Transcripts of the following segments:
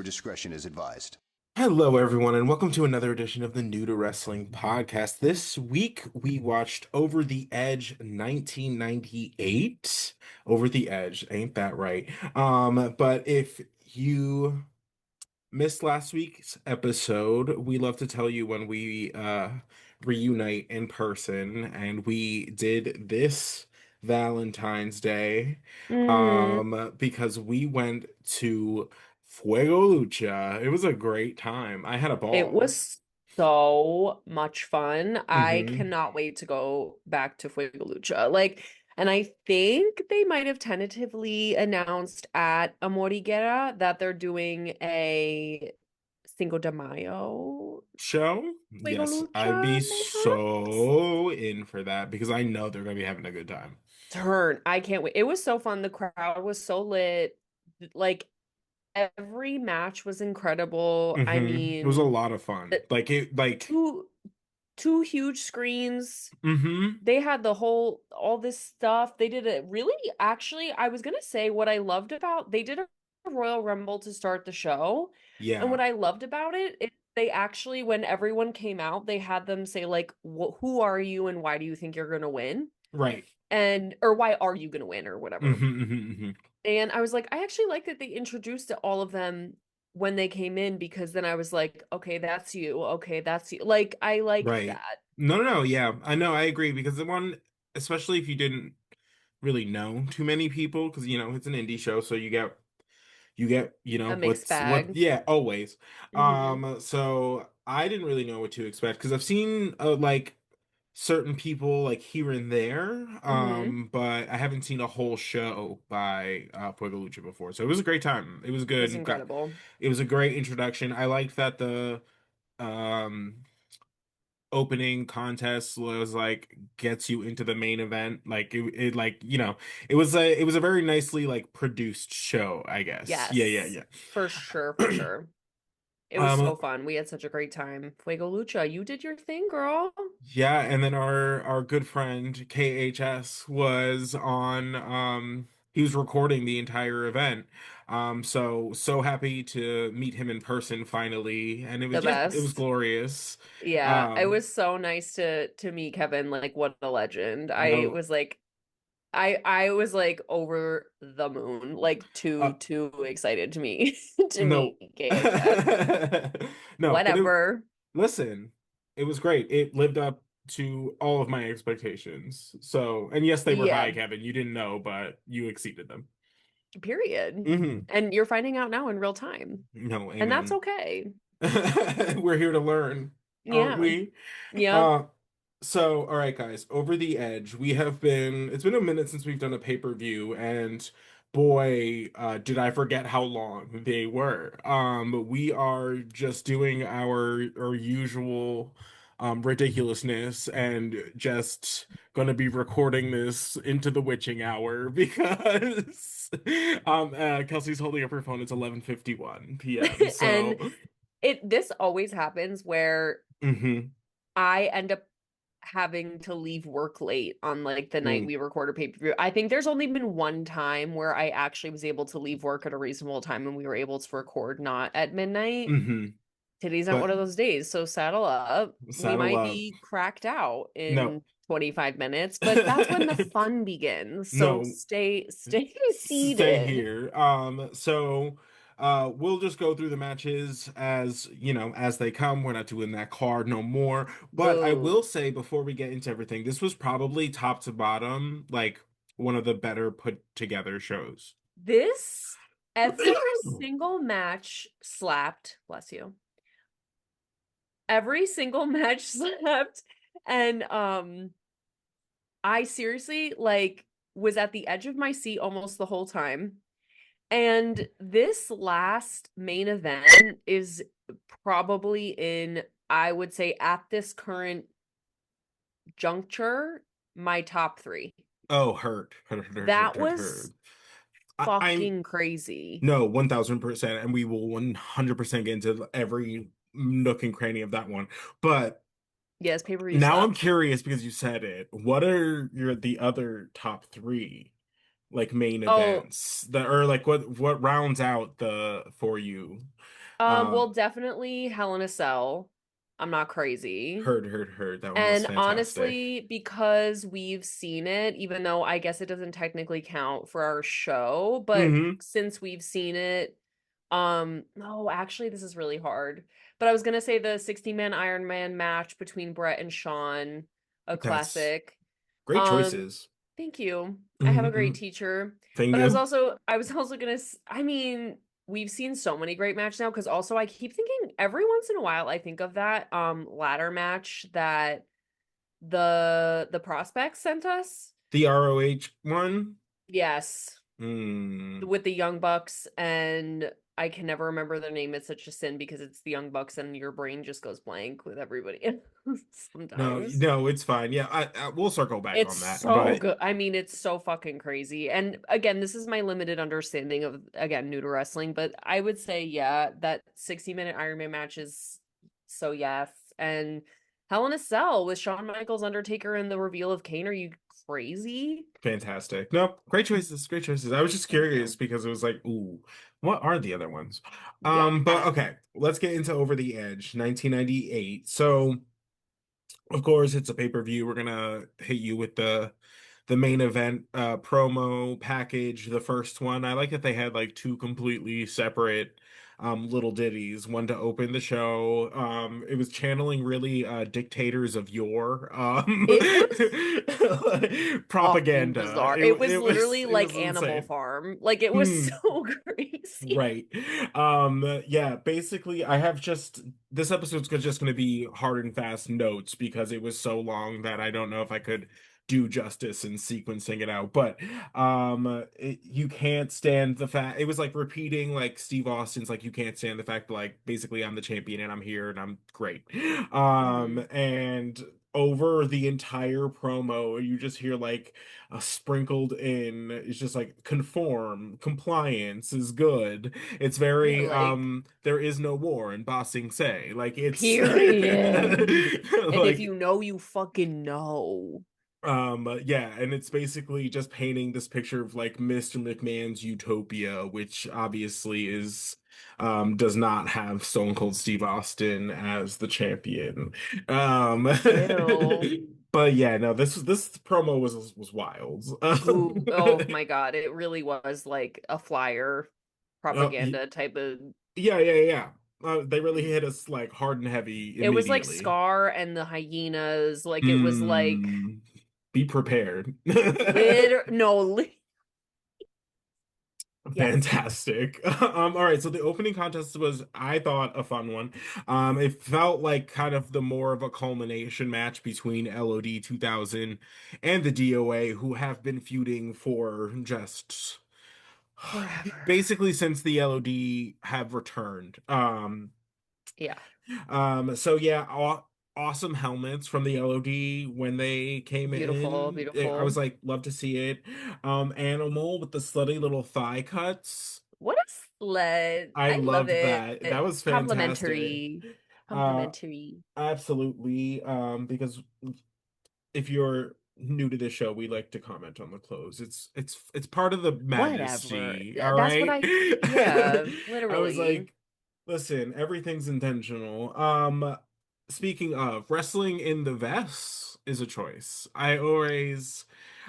discretion is advised. Hello, everyone, and welcome to another edition of the New to Wrestling podcast. This week we watched Over the Edge 1998. Over the Edge, ain't that right? But if you missed last week's episode, we love to tell you when we reunite in person, and we did this Valentine's Day Mm, because we went to Fuego Lucha. It was a great time. I had a it ball. was so much fun. I Hmm. cannot wait to go back to Fuego Lucha. And I think they might have tentatively announced at Amoriguera that they're doing a Cinco de Mayo Show? Fuego Yes, I'd be Lucha, mayhaps. so in for that because I know they're gonna be having a good time. Turn. I can't wait. It was so fun. The crowd was so lit. Like every match was incredible. I It was a mean, lot of fun. the Like, two two huge screens. mm-hmm. They had all this stuff. They did it really, actually, I was gonna say what I loved about they did a Royal Rumble to start the show. And Yeah, what I loved about it is they actually, when everyone came out, they had them say like, who are you and why do you think you're gonna win? right. And or why are you gonna win or whatever. Mm-hmm. And I was like, I actually like that they introduced all of them when they came in because then I was like, okay, that's you. Okay, that's you. Like I liked Right. that. No, yeah, I know, I agree because the one, especially if you didn't really know too many people, because it's an indie show, so you get A mixed what, bag. yeah, always. Hmm. So I didn't really know what to expect because I've seen like certain people like here and there, Hmm. but I haven't seen a whole show by Puerto Lucha before. So it was a great time. It was It was good. incredible. It was a great introduction. I liked that the um opening contest was like gets you into the main event. Like it like, it was a very nicely like produced show, I guess. Yes, Yeah. for sure, for sure. It was Um so fun. We had such a great time. Fuego Lucha, you did your thing, girl. yeah, and then our good friend KHS was on he was recording the entire event. So happy to meet him in person finally, and The it was best. glorious. Yeah, it Um was so nice to meet Kevin. Like, what a legend. no I was like over the moon, like uh too excited to meet to no meet KHS. no, but it Whatever. listen, it was great. It lived up to all of my expectations. So, and yes, they were high, Yeah, Kevin. You didn't know, but you exceeded them. period. Hmm. And you're finding out now in real time. No, And that's amen. okay. We're here to learn, aren't Yeah. we? Yep. Uh, all right, guys, Over the Edge. It's been a minute since we've done a pay-per-view, and boy, did I forget how long they were. We are just doing our usual ridiculousness and just gonna be recording this into the witching hour because Kelsey's holding up her phone. It's 11:51 p.m. And So, this always happens where hmm. I end up having to leave work late on like the night Mm, we record a pay-per-view. I think there's only been one time where I actually was able to leave work at a reasonable time and we were able to record not at midnight. hmm. Today's not But one of those days, so saddle up. We saddle might up. be cracked out No, in 25 minutes, but that's when the fun begins. So no, stay stay seated. here. We'll just go through the matches as, as they come. We're not doing that card no more. But I will Boo. say before we get into everything, this was probably top to bottom, like one of the better put together shows. This every single match slapped, bless you. Every single match slapped. And I seriously like was at the edge of my seat almost the whole time. And this last main event is probably in, I would say, at this current juncture, my top three. Oh, That was hurt. I'm fucking crazy. No, 1000%, and we will 100% get into every nook and cranny of that one. But Yes, pay-per-view now I'm slapped. curious because you said it. What are the other top three like main Oh, events that or like what rounds out the for you? Um, Well, definitely Hell in a Cell. I'm not crazy. heard. That one was And fantastic. honestly, because we've seen it, even though I guess it doesn't technically count for our show, but Hmm. since we've seen it, no, actually, this is really hard. But I was gonna say the 60-man Iron Man match between Brett and Sean, a That's classic. great Um, choices. Thank you. I have a great Hmm. teacher. Thank But you. I was also gonna, I mean, we've seen so many great matches now because also I keep thinking every once in a while I think of that ladder match that the prospects sent us. The ROH one. Yes, Hmm. with the Young Bucks and I can never remember their name. It's such a sin because it's the Young Bucks and your brain just goes blank with everybody No, sometimes. no, it's fine. Yeah, we'll circle back It's on that. so But good. I mean, it's so fucking crazy. And again, this is my limited understanding of, again, new to wrestling, but I would say, yeah, that 60-minute Iron Man match is so yes. And Hell in a Cell with Shawn Michaels, Undertaker, and the reveal of Kane. Are you crazy? fantastic. No, great choices. Great choices. I was just Thank curious you. because it was like, ooh, what are the other ones? Yeah. But okay, let's get into Over the Edge, 1998. So, of course, it's a pay-per-view. We're gonna hit you with the main event promo package, the first one. I like that they had like two completely separate little ditties, one to open the show. It was channeling really dictators of yore It was fucking propaganda. bizarre. It was It was literally it was like Animal insane. Farm. Like it was Hmm. so crazy. Right. Yeah, basically I have just this episode's just going to be hard and fast notes because it was so long that I don't know if I could do justice in sequencing it out. But you can't stand the fact it was like repeating like Steve Austin's like you can't stand the fact that like basically I'm the champion and I'm here and I'm great. Hmm. And over the entire promo you just hear like sprinkled in it's just like conform compliance is good. It's Yeah, very like there is no war in Bossing Say like it's period. And if like you know, you fucking know. yeah, and it's basically just painting this picture of like Mr. McMahon's utopia, which obviously is does not have Stone Cold Steve Austin as the champion. Um Ew. but yeah, no, this promo was wild. Ooh, oh my God. It really was like a flyer Y- propaganda type of. yeah. They really hit us like hard and heavy It was like immediately. Scar and the hyenas. Like it was like Mm, be prepared. no, yes. Fantastic. All right, so the opening contest was, I thought, a fun one. It felt like kind of the more of a culmination match between LOD 2000 and the DOA, who have been feuding for just Forever. basically since the LOD have returned. Yeah. So yeah, awesome helmets from the LOD when they came Beautiful, in. I was beautiful. like, love to see it. Animal with the slutty little thigh cuts. What a sled. I I love loved it. that. That was fantastic. Complimentary. Uh, Complimentary. Absolutely. Because if you're new to this show, we like to comment on the clothes. It's part of the madness. Whatever. See, all That's what right. yeah, I was literally. like, listen, everything's intentional. Speaking of, wrestling in the vest is a choice. I always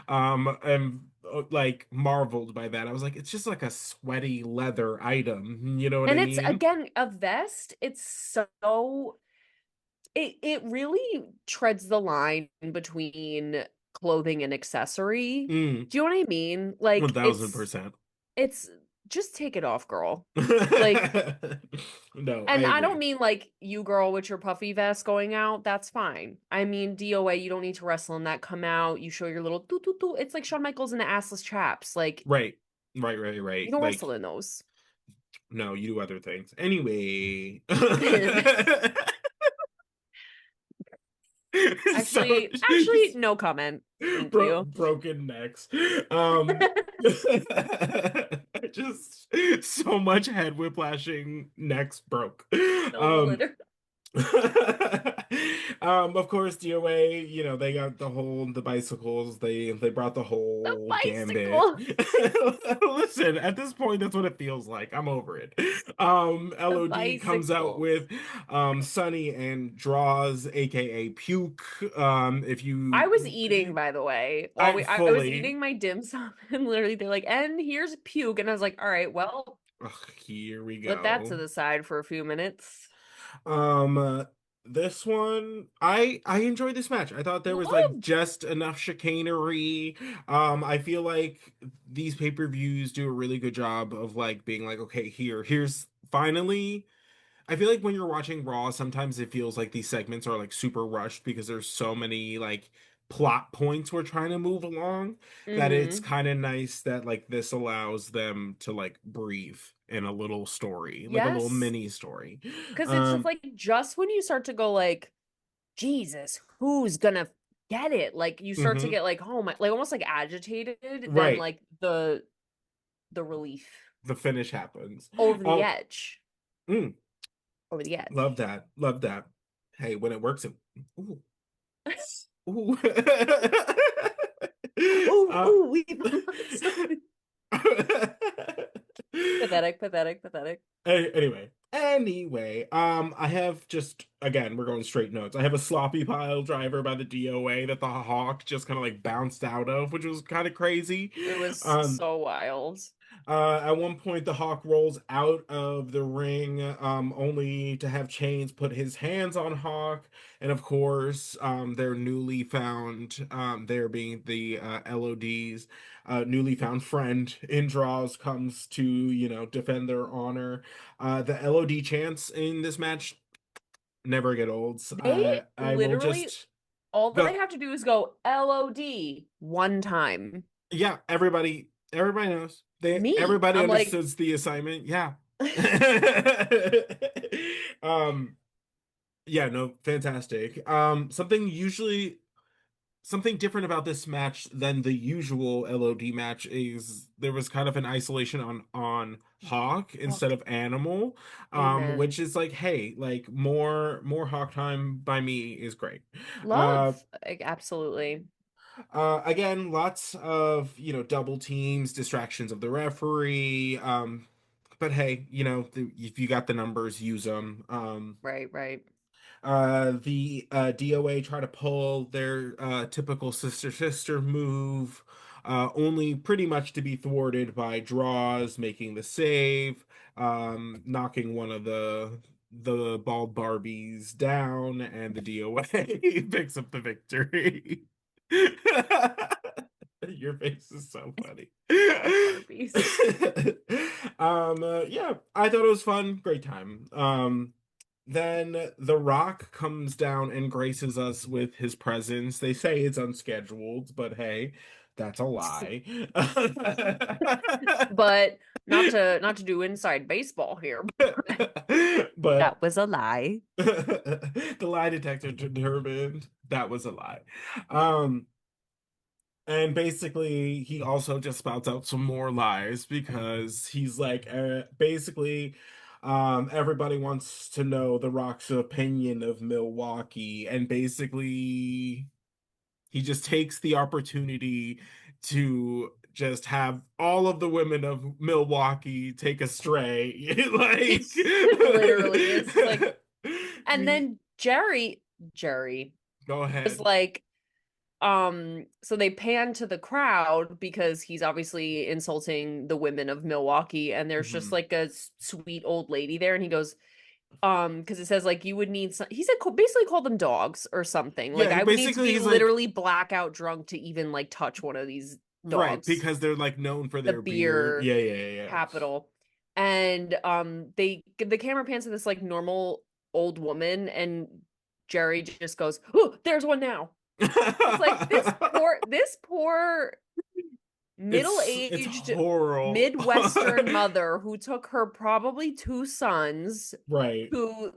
am like marveled by that. I was like, it's just like a sweaty leather item. You know what I And it's mean? again a vest. It's so it really treads the line between clothing and accessory. Mm, Do you know what I mean? Like 1000%. it's just take it off, girl. Like, No, I and I don't agree. mean like you girl with your puffy vest going out, that's fine. I mean DOA, you don't need to wrestle in that. Come out, you show your little doo doo doo. It's like Shawn Michaels in the assless chaps. Like Right. you Right. don't wrestle Like, in those. no, you do other things. Anyway. So Actually, no comment. Thank you. broken necks. Um just so much head whiplashing, necks broke. No, Um literally. Of course, DOA, they got the bicycles, they brought the The whole gambit. bicycle. Listen, at this point, that's what it feels like. I'm over it. The LOD comes out bicycles. with Sunny and draws, aka Puke. If I was you eating, by the way, while I I was fully eating my dim sum, and literally they're like, "And here's puke," and I was like, "All right, well, ugh, here we put that to go. the side for a few minutes." Um, uh, this one, I enjoyed this match. I thought there was like Love. just enough chicanery. I feel like these pay-per-views do a really good job of like being like, okay, here's finally. I feel like when you're watching Raw, sometimes it feels like these segments are like super rushed because there's so many like plot points we're trying to move along that it's Mm-hmm. kind of nice that like this allows them to like breathe in a little story, like a little Yes, mini story. because it's just Um, like just when you start to go like, Jesus, who's gonna get it? Like you start to mhm. get like, oh my, like almost like agitated, then Right. like the relief The finish happens. over the Oh, edge, mm, over the love edge. that. Love that. Hey, when it works, ooh, ooh. Ooh, uh, ooh, we've unlocked something. Pathetic, pathetic, pathetic. anyway, I have just again, we're going straight notes. I have a sloppy pile driver by the DOA that the Hawk just kind of like bounced out of, which was kind of crazy. It was Um, so wild. at one point, the Hawk rolls out of the ring, only to have Chains put his hands on Hawk, and of course, their newly found, there being the LOD's newly found friend in draws comes to defend their honor. The LOD chants in this match never get old. They I will literally, just all that they go. have to do is go LOD one time. Yeah, everybody knows. Me, Everybody I'm like, understood the assignment. Yeah. Um, yeah, no, fantastic. Something different about this match than the usual LOD match is there was kind of an isolation on Hawk instead fuck, of Animal, amen. which is like, hey, like more Hawk time by me is great. Uh, Love, like, absolutely. Again, lots of, double teams, distractions of the referee. But hey, if you got the numbers, use them. Right, right. The DOA try to pull their typical sister move, only pretty much to be thwarted by draws, making the save, knocking one of the bald Barbies down, and the DOA picks up the victory. Your face is so funny. Bald Barbies. Yeah, I thought it was fun. Great time. Then The Rock comes down and graces us with his presence. They say it's unscheduled, but hey, that's a lie. But not to do inside baseball here. But That was a lie. the lie detector determined that was a lie. Um, and basically, he also just spouts out some more lies because he's like, basically, everybody wants to know The Rock's opinion of Milwaukee, and basically, he just takes the opportunity to just have all of the women of Milwaukee take a stray. Like, Literally, it's just like, and then Jerry go was ahead. like, so they pan to the crowd because he's obviously insulting the women of Milwaukee, and there's just Mhm. like a sweet old lady there, and he goes, because it says like you would need some, he said basically call them dogs or something. Like Yeah, I would need to basically, be he's like, literally blackout drunk to even like touch one of these right, dogs. because they're like known for The their beer. beer Yeah, yeah, yeah, capital. And the camera pans to this like normal old woman, and Jerry just goes, "Oh, there's one now." It's like yeah. this poor It's middle-aged horrible. Midwestern mother who took her probably two sons Right. who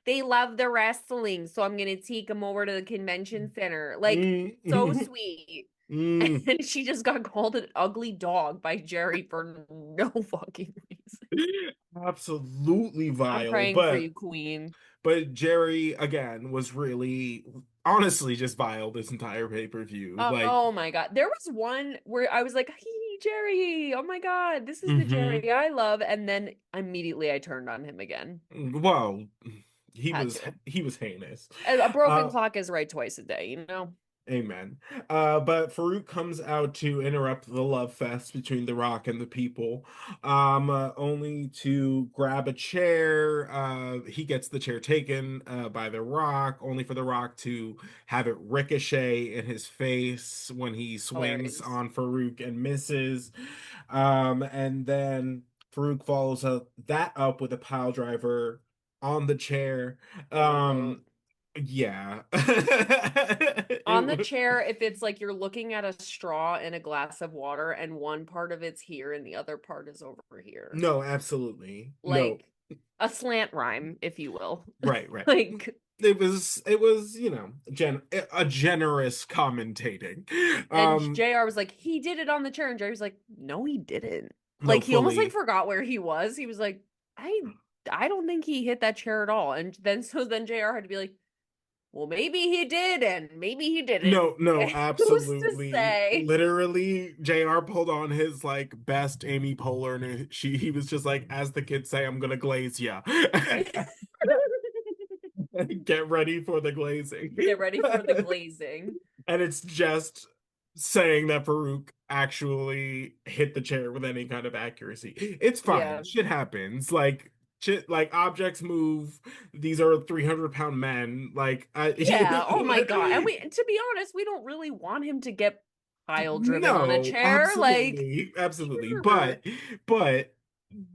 they love the wrestling, so I'm gonna take them over to the convention center. Like, Mm, so mm, sweet. mm. And she just got called an ugly dog by Jerry for no fucking reason. Absolutely I'm vile, praying for but you, Queen. But Jerry again was really honestly just vile this entire pay-per-view. Like, Oh my God. There was one where I was like, hey, Jerry. Oh my God. This is the hmm Jerry I love. And then immediately I turned on him again. well, he Had was to. he was heinous. A broken Uh, clock is right twice a day, you know? Amen. But Farouk comes out to interrupt the love fest between The Rock and the people, only to grab a chair. He gets the chair taken by The Rock, only for The Rock to have it ricochet in his face when he swings Hilarious. on Farouk and misses. And then Farouk follows that up with a pile driver on the chair. Uh-huh. Um, yeah. On It the was chair, if it's like you're looking at a straw in a glass of water and one part of it's here and the other part is over here. no, absolutely. No. Like a slant rhyme, if you will. Right, right. Like, It was, a generous commentating. and Um, JR was like, he did it on the chair. And Jerry's like, no, he didn't. no, Like he almost like fully. forgot where he was. He was like, I I don't think he hit that chair at all. And then JR had to be like, well, maybe he did, and maybe he didn't. No, no, Who's to absolutely. say? Literally, JR pulled on his like best Amy Poehler and he was just like, as the kids say, I'm gonna glaze ya. Get ready for the glazing. Get ready for the glazing. And it's just saying that Farouk actually hit the chair with any kind of accuracy. It's fine. Yeah. Shit happens. Like shit, like objects move. These are 300-pound men. Like Yeah. Oh my God. And we, to be honest, we don't really want him to get pile driven on a no, chair. Like, absolutely, absolutely. sure. But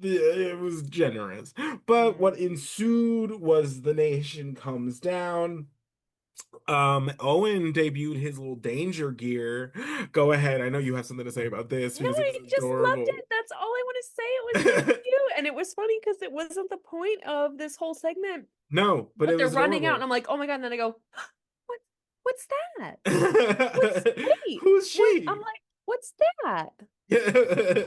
it was generous. But Mm. what ensued was the nation comes down. Owen debuted his little danger gear. Go ahead. I know you have something to say about this No, because it I was just loved adorable. it. That's all I want to say. It was so cute. And it was funny because it wasn't the point of this whole segment. No, but But it they're was running out, and adorable. I'm like, oh my God. And then I go, what what's that? Wait, Who's what I'm she? like, what's that?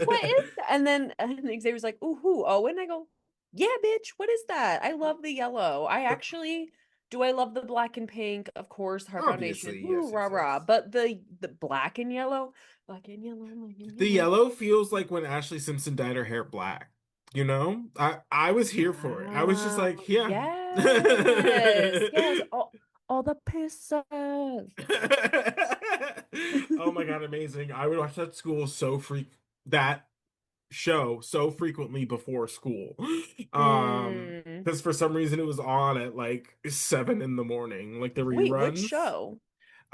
What is that? And Xavier's like, ooh, who? Oh, and I go, yeah, bitch, what is that? I love the yellow. I actually do. I love the black and pink, of course, Heart Foundation. Obviously, Ooh, yes, rah yes, rah. yes. But the black and yellow, black and The yellow. yellow feels like when Ashley Simpson dyed her hair black. You know? I was here for it. I was just Ah, like, yeah. yes, yes. All the pieces. Oh my God, amazing. I would watch that show so frequently before school. Mm. Because for some reason it was on at like 7 in the morning, like the Wait, which reruns. show?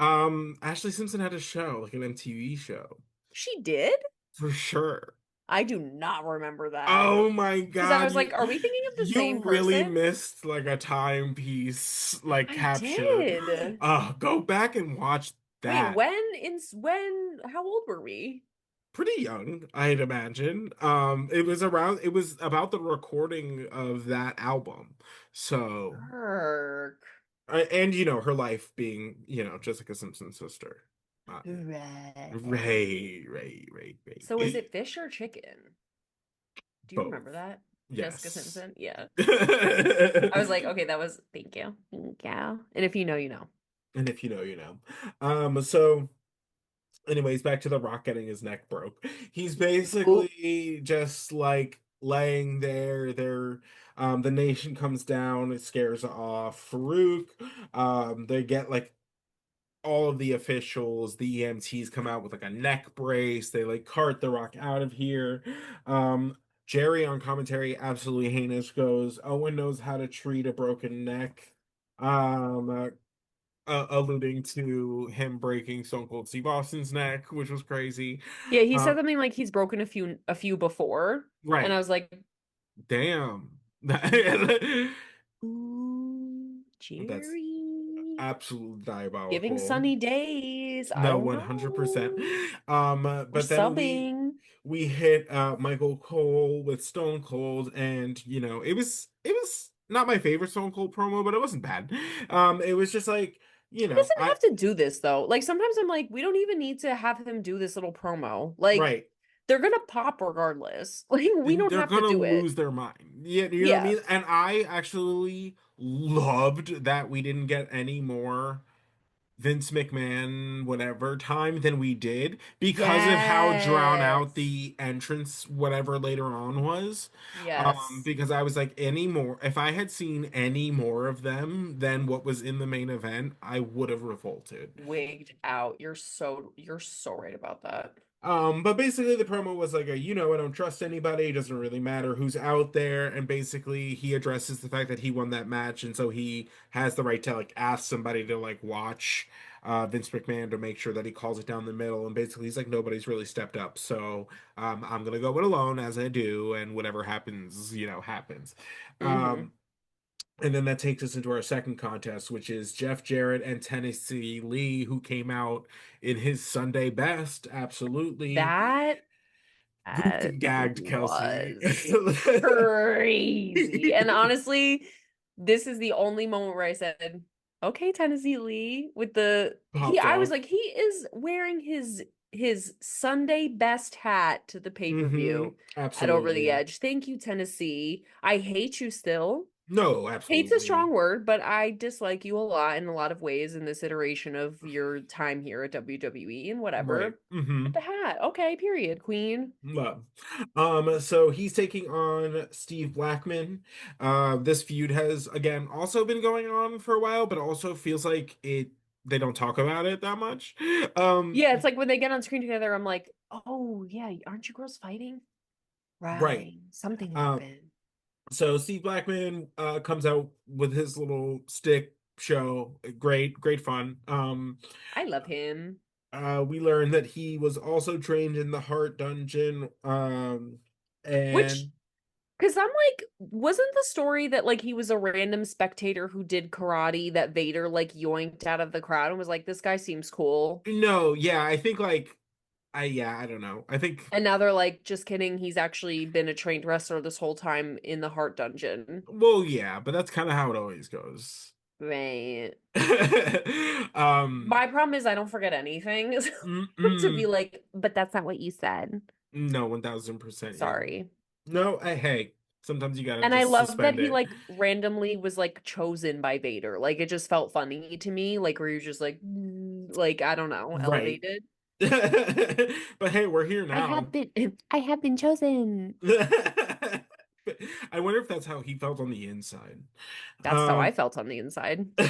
Ashley Simpson had a show, like an MTV show, She did? for sure. I do not remember that. Oh my Because I God, was like, you are we thinking of the you same really person? missed like a timepiece like I capture. did. Go back and watch Wait, that. how old were we? Pretty young, I'd imagine. It was about the recording of that album. So, Kirk. and her life being, Jessica Simpson's sister. Uh, Right. So is Ray. it fish or chicken? Do you Both. remember that? Jessica Yes. Simpson? Yeah. I was like, okay, that was thank you. Thank you. And if you know, you know. And if you know, you know. So anyways, back to The Rock getting his neck broke. He's Ooh. basically just like laying there. The nation comes down, it scares off Farouk. They get like all of the officials, the EMTs come out with like a neck brace. They like cart The Rock out of here. Jerry on commentary, absolutely heinous, goes, Owen knows how to treat a broken neck. Alluding to him breaking Stone Cold Steve Austin's neck, which was crazy. Yeah, he said Um, something like he's broken a few before. And I right. was like, Damn. ooh, That's Jerry. absolute Giving diabolical. sunny days. I No, don't 100%. know. We're But then we subbing. we hit Michael Cole with Stone Cold, and it was not my favorite Stone Cold promo, but it wasn't bad. It was just like, He doesn't I have to do this though. Like sometimes I'm like, we don't even need to have him do this little promo. Like right. they're gonna pop regardless. Like we don't They're have to gonna do it. lose their mind. Yeah, you know what I Yeah. mean? And I actually loved that we didn't get any more Vince McMahon whatever time than we did because of how drawn out Yes. the entrance whatever later on was. Yes. Because I was like, any more, if I had seen any more of them than what was in the main event, I would have revolted. Wigged out. You're so right about that. But basically the promo was like I don't trust anybody, it doesn't really matter who's out there, and basically he addresses the fact that he won that match, and so he has the right to like ask somebody to like watch Vince McMahon to make sure that he calls it down the middle, and basically he's like nobody's really stepped up, so I'm gonna go it alone as I do, and whatever happens, happens. Mm-hmm. Um, and then that takes us into our second contest, which is Jeff Jarrett and Tennessee Lee, who came out in his Sunday best. Absolutely. That Gooped and gagged Kelsey. was crazy. And honestly, this is the only moment where I said, okay, Tennessee Lee with Popped I was off. like, he is wearing his Sunday best hat to the pay-per-view at Over the Absolutely. Edge. Thank you, Tennessee. I hate you still. No, Hate's a strong absolutely. word, but I dislike you a lot in a lot of ways in this iteration of your time here at WWE and Right. whatever. With the hat. Okay, period, queen. Love. So he's taking on Steve Blackman. This feud has again also been going on for a while, but also feels like they don't talk about it that much. Um, Yeah, it's like when they get on screen together, I'm like, oh yeah, aren't you girls fighting? right. Right. Something Um, happened. so Steve Blackman comes out with his little stick show. Great, great fun. I love him. We learned that he was also trained in the Heart Dungeon. Which, And because I'm like, wasn't the story that like he was a random spectator who did karate that Vader like yoinked out of the crowd and was like, this guy seems cool. no, yeah, I think like I don't know. I think And now they're like, just kidding. He's actually been a trained wrestler this whole time in the Heart Dungeon. well, yeah, but that's kind of how it always goes. Right. Um, My problem is I don't forget anything. To be mm-mm, like, but that's not what you said. no, 1000%, yeah. Sorry. No, hey, sometimes you gotta And I just love that suspend he it. like randomly was like chosen by Vader. Like it just felt funny to me. Like where you're just like, like I don't know, Right. elevated. But hey, we're here I have now. been I have been chosen. I wonder if that's how he felt on the inside. That's how I Um, felt on the inside. so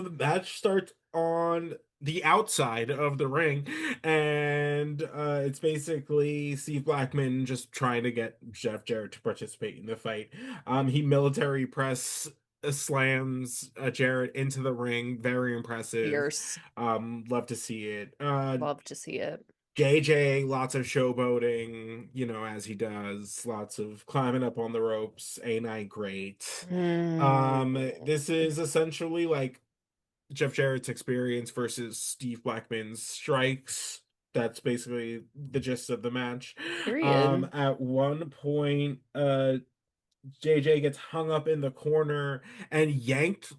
the match starts on the outside of the ring, and it's basically Steve Blackman just trying to get Jeff Jarrett to participate in the fight. He military press slams Jarrett into the ring. Very impressive. Fierce. Love to see it. Love to see it. JJ, lots of showboating, as he does, lots of climbing up on the ropes. Ain't I great? Mm. This is essentially like Jeff Jarrett's experience versus Steve Blackman's strikes. That's basically the gist of the match. Period. At one point, JJ gets hung up in the corner and yanked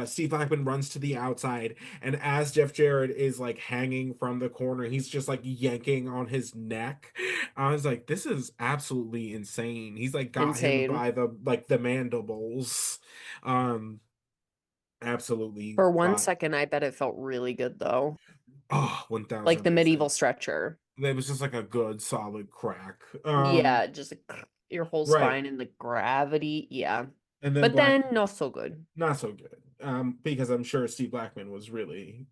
Steve Blackman runs to the outside, and as Jeff Jarrett is like hanging from the corner, he's just like yanking on his neck. I was like, this is absolutely insane. He's like got him Insane. by the mandibles. Um Absolutely For one fine. second, I bet it felt really good though. Oh, Like the 1000%. medieval stretcher. It was just like a good solid crack. Yeah, just like your whole Right. spine and the gravity. Yeah. And then But Black then not so good. not so good. Because I'm sure Steve Blackman was really,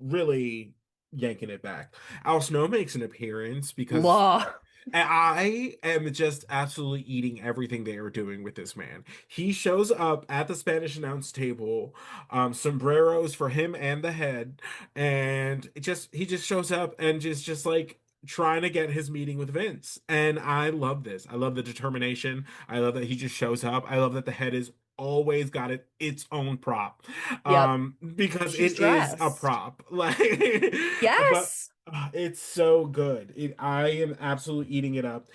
really yanking it back. Al Snow makes an appearance because Law. I am just absolutely eating everything they are doing with this man. He shows up at the Spanish announce table, sombreros for him and the head, and he just shows up and just like trying to get his meeting with Vince. And I love this. I love the determination. I love that he just shows up. I love that the head is always got its own prop. Yep. Because She's it is a dressed. prop. Like but Yes. it's so good. I am absolutely eating it up.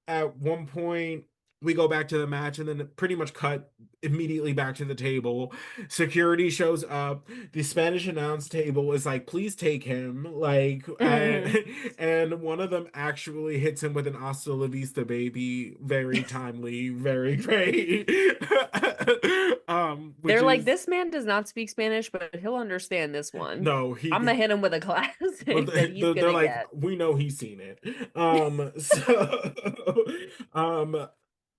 At one point, we go back to the match and then pretty much cut immediately back to the table. Security shows up. The Spanish announce table is like, please take him. Like, and one of them actually hits him with an hasta la vista, baby. Very timely, very great. Which They're like, is this man does not speak Spanish, but he'll understand this one. no, I'm gonna he hit him with a well, classic that he's they're gonna like, get. we know he's seen it. So, um,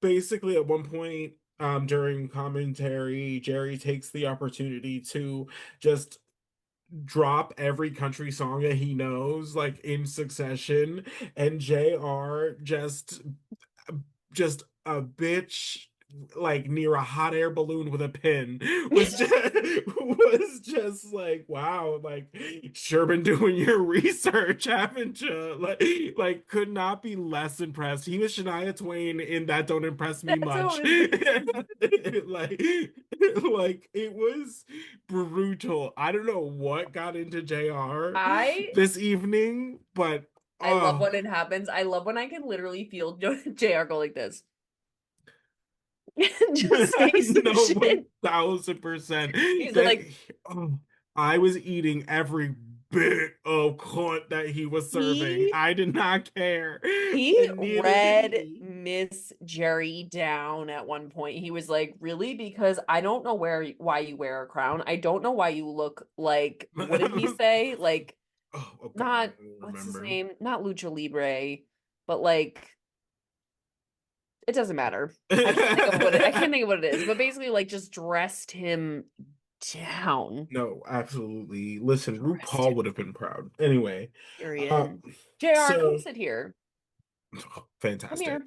basically, at one point, during commentary, Jerry takes the opportunity to just drop every country song that he knows, like in succession, and JR just a bitch like near a hot air balloon with a pin was just like wow, like sure been doing your research, haven't you? Like could not be less impressed. He was Shania Twain in That Don't Impress Me That's Much. always Like it was brutal. I don't know what got into JR I this evening, but I love oh when it happens. I love when I can literally feel JR go like this. Just say some no, shit. 1000%. He's That like, oh, I was eating every bit of cunt that he was serving. he I did not care, he and neither did read he. Miss Jerry down at one point. He was like, "Really? Because I don't know why you wear a crown. I don't know why you look like what did he say? Like Oh God, not I don't what's his remember. name? Not Lucha Libre, but like it doesn't matter. I can't think of what it is, but basically like just dressed him down. No, absolutely. Listen, Dressed RuPaul him would have been proud. Anyway, uh, period. JR, come so sit here. Come fantastic. here.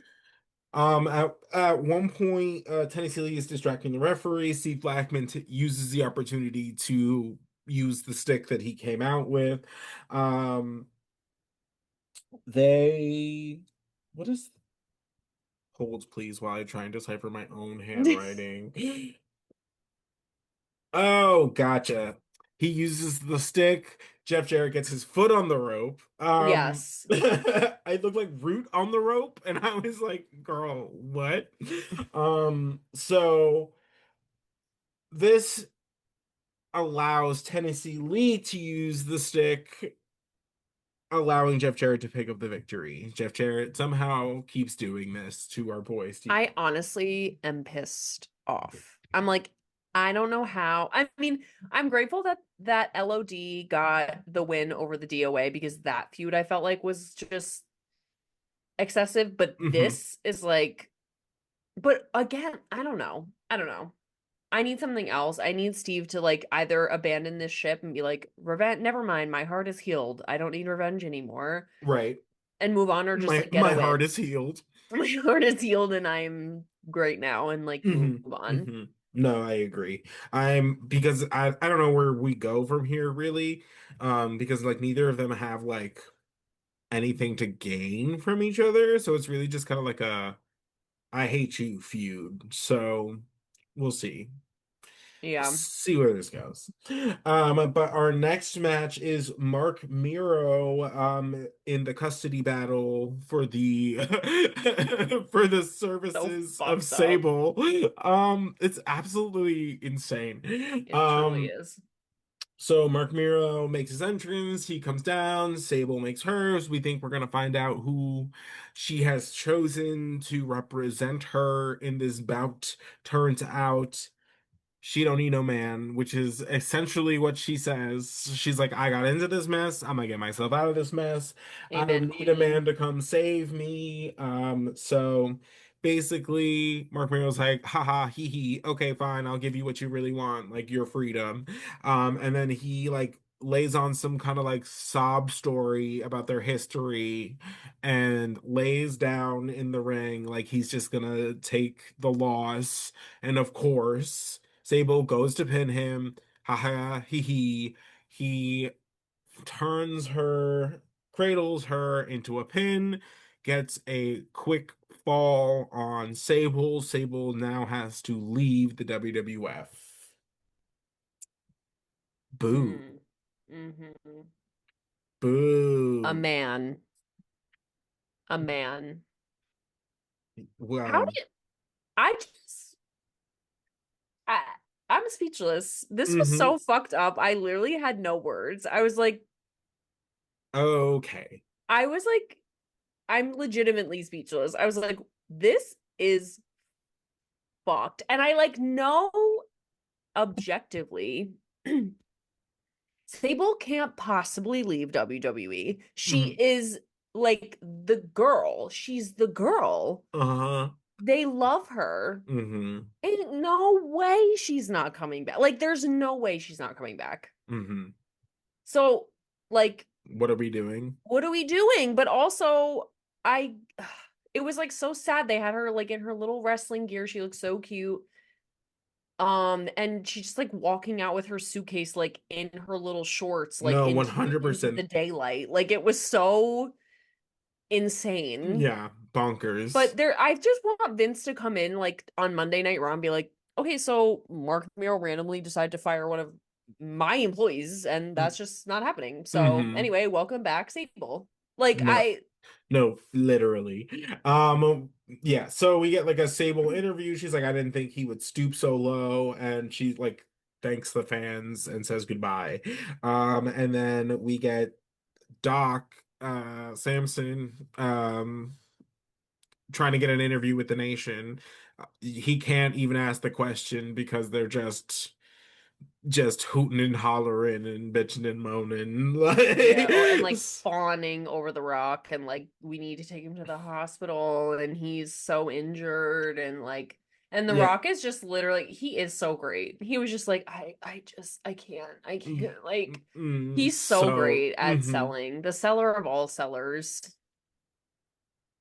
At one point, Tennessee Lee is distracting the referee. Steve Blackman uses the opportunity to use the stick that he came out with. Um, they, what is, hold please while I try and decipher my own handwriting. Oh, gotcha. He uses the stick. Jeff Jarrett gets his foot on the rope. Yes. I looked like Root on the rope, and I was like, girl, what? So this allows Tennessee Lee to use the stick, allowing Jeff Jarrett to pick up the victory. Jeff Jarrett somehow keeps doing this to our boy Steve I Blackman. honestly am pissed off. I'm like, I don't know how. I mean, I'm grateful that LOD got the win over the DOA because that feud I felt like was just excessive, but Hmm. this is like but again, I don't know. I don't know. I need something else. I need Steve to like either abandon this ship and be like, revenge, never mind, my heart is healed. I don't need revenge anymore Right. and move on or just My like get a my heart win. is healed. My heart is healed and I'm great now and like move Hmm. on. Hmm. No, I agree. I'm because I don't know where we go from here really. Because like neither of them have like anything to gain from each other. So it's really just kind of like a I hate you feud. So we'll see. Yeah. See where this goes. But our next match is Mark Miro in the custody battle for the for the So services of fucked up. Sable. It's absolutely insane. It truly is. So Mark Miro makes his entrance, he comes down, Sable makes hers. We think we're gonna find out who she has chosen to represent her in this bout. Turns out she don't need no man, which is essentially what she says. She's like, I got into this mess. I'm gonna get myself out of this mess. I don't Amen, need a queen. man to come save me. So basically, Mark Miro's like, haha, hee hee. Okay, fine. I'll give you what you really want, like your freedom. And then he like lays on some kind of like sob story about their history and lays down in the ring like he's just gonna take the loss. And of course, Sable goes to pin him. Haha, hee hee. He turns her, cradles her into a pin, gets a quick fall on Sable. Sable now has to leave the WWF. Boo. Mm. Mm-hmm. A Boo. man. A man. How Well, did I just I I'm speechless. This was Mm-hmm. so fucked up. I literally had no words. Okay. I was like, I'm legitimately speechless. I was like, this is fucked. And I like know objectively Sable can't possibly leave WWE. She Mm-hmm. is like the girl. She's the girl. Uh-huh. They love her. Mm-hmm. Ain't no way she's not coming back. Like, there's no way she's not coming back. Mm-hmm. So, like, What are we doing? what are we doing? But also, I, it was like so sad. They had her like in her little wrestling gear. She looked so cute. And she's just like walking out with her suitcase, like in her little shorts, like No, into the 100%. daylight. Like it was so insane. Yeah, bonkers. But I just want Vince to come in like on Monday Night Raw and be like, okay, so Mark Miro randomly decided to fire one of my employees, and that's just not happening. So Mm-hmm. anyway, welcome back, Sable. Like No. No, literally. Yeah, so we get like a Sable interview. She's like, I didn't think he would stoop so low, and she like thanks the fans and says goodbye. And then we get Doc Samson trying to get an interview with the nation. He can't even ask the question because they're just hooting and hollering and bitching and moaning. Yeah, or and like fawning over the Rock and like we need to take him to the hospital and he's so injured and the Yeah. Rock is just literally he is so great. He was just like I can't like he's so So, great at selling. The seller of all sellers.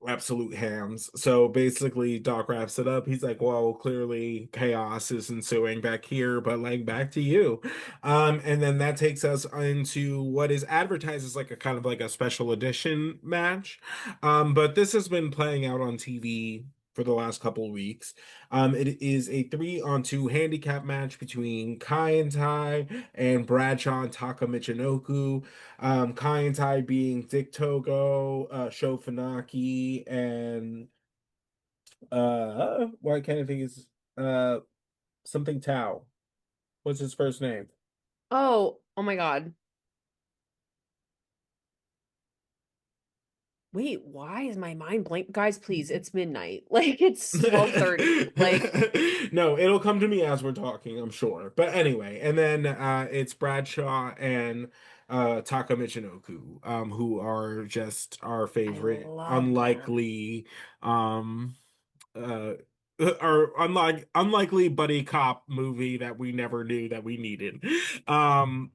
absolute hams. So basically, Doc wraps it up. He's like, "Well, clearly chaos is ensuing back here, but like back to you." And then that takes us into what is advertised as like a kind of like a special edition match. But this has been playing out on TV for the last couple of weeks. It is a 3-on-2 handicap match between Kai En Tai and Bradshaw and Taka Michinoku. Kai En Tai being Dick Togo, Sho Funaki, and why can't I think is uh something Tao. What's his first name? Oh my God. Wait, why is my mind blank? Guys, please, it's midnight. Like it's 12:30. Like No, it'll come to me as we're talking, I'm sure. But anyway, and then it's Bradshaw and Taka Michinoku, who are just our I favorite love them. unlikely uh or unlikely buddy cop movie that we never knew that we needed. Fantastic.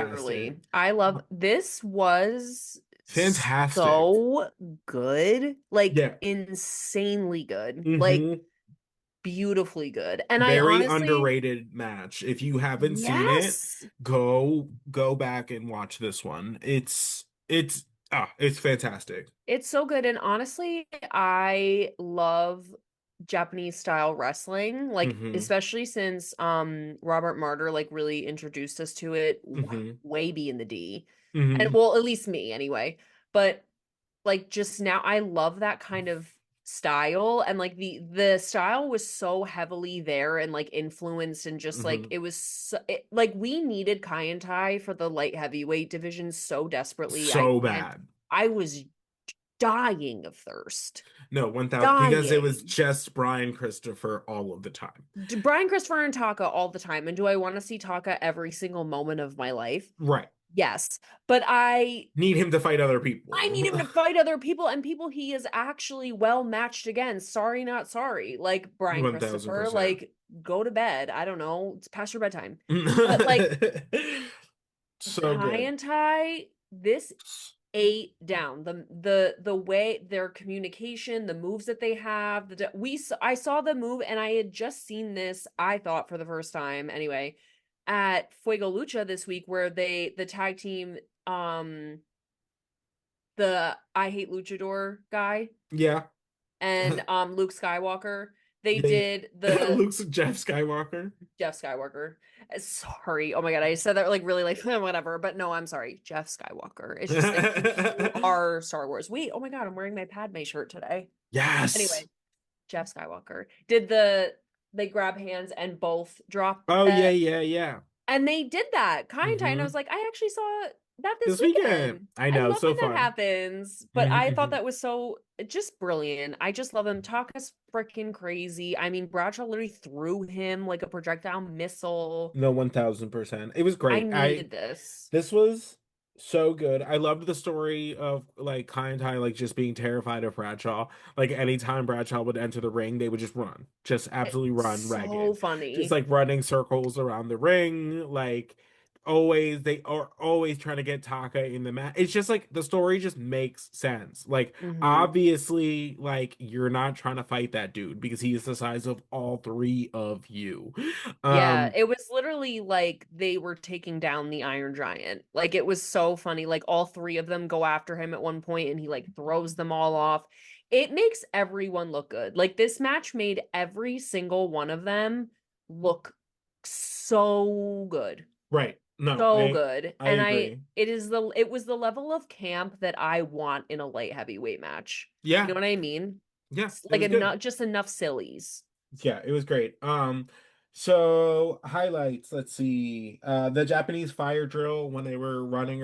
Literally. I love this was Fantastic. so good. Like Yeah. insanely good. Like Hmm. beautifully good. And I Very honestly, underrated match. If you haven't seen it, yes. go back and watch this one. It's fantastic. It's so good. And honestly, I love Japanese style wrestling, like Hmm. especially since Robert Martyr like really introduced us to it Hmm. way B in the D. And Hmm. well, at least me anyway. But like just now I love that kind of style and like the style was so heavily there and like influenced and just like Hmm. it was like we needed Kai En Tai for the light heavyweight division so desperately. So And bad. I was dying of thirst. No, 1,000 because it was Dying. just Brian Christopher all of the time. Brian Christopher and Taka all the time. And do I want to see Taka every single moment of my life? Right. Yes. But Need him to fight other I need him people. to fight other people and people he is actually well matched against. Sorry, not sorry. Like Brian Christopher, 1,000%. like go to bed. I don't know. It's past your bedtime. But like So Kai good. and Tai, this ate down the way their communication, the moves that they have. I saw the move and I had just seen this. I thought for the first time anyway at Fuego Lucha this week, where the tag team the I Hate Luchador guy Yeah. and Luke Skywalker. They Yeah. did the Luke's Jeff Skywalker. Jeff Skywalker. Sorry. Oh my God. I said that like really like whatever, but no, I'm sorry. Jeff Skywalker. It's just like you are Star Wars. Wait, oh my God, I'm wearing my Padme shirt today. Yes. Anyway, Jeff Skywalker did they grab hands and both drop Oh yeah, that, yeah, yeah. and they did that Kai En Tai, and I Hmm. was like, I actually saw that this This weekend. weekend. I I know, love so when that fun. happens, but Hmm. I thought Hmm. that was so just brilliant. I just love him. Taka's freaking crazy. I mean, Bradshaw literally threw him like a projectile missile. No, 1000%. It was I great. needed this. This was so good. I loved the story of like Kai and Tai like just being terrified of Bradshaw. Like anytime Bradshaw would enter the ring, they would just run. Just absolutely run So ragged. Just funny. like running circles around the ring, like always they are always trying to get Taka in the mat. It's just like the story just makes sense. Like Hmm. obviously like you're not trying to fight that dude because he is the size of all three of you. Yeah, Um it was literally like they were taking down the Iron Giant. Like it was so funny. Like all three of them go after him at one point and he like throws them all off. It makes everyone look good. Like this match made every single one of them look so good. right. No, So I good. I And agree. it was the level of camp that I want in a light heavyweight match. You know Yeah, what I mean? yeah, It's it like was good. enough just enough sillies. Yeah, it was great. So highlights, let's see. The Japanese fire drill when they were running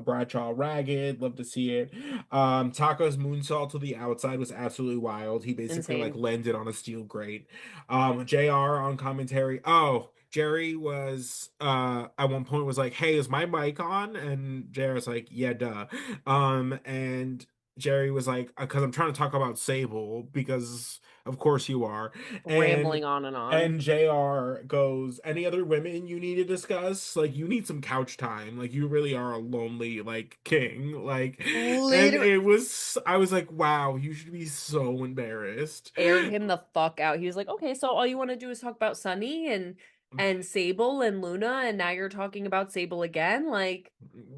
Bradshaw ragged, love to see it. Taco's moonsault to the outside was absolutely wild. He basically like Insane. landed on a steel grate. JR on commentary. Oh, Jerry was at one point was like, "Hey, is my mic on?" And JR's like, "Yeah, duh." And Jerry was like, "Because I'm trying to talk about Sable because of course you are." And Rambling on and on. and JR goes, "Any other women you need to discuss? Like you need some couch time. Like you really are a lonely like king." Like and Literally it was I was like, "Wow, you should be so embarrassed." aired him the fuck out. He was like, "Okay, so all you want to do is talk about Sunny and Sable and Luna, and now you're talking about Sable again? Like,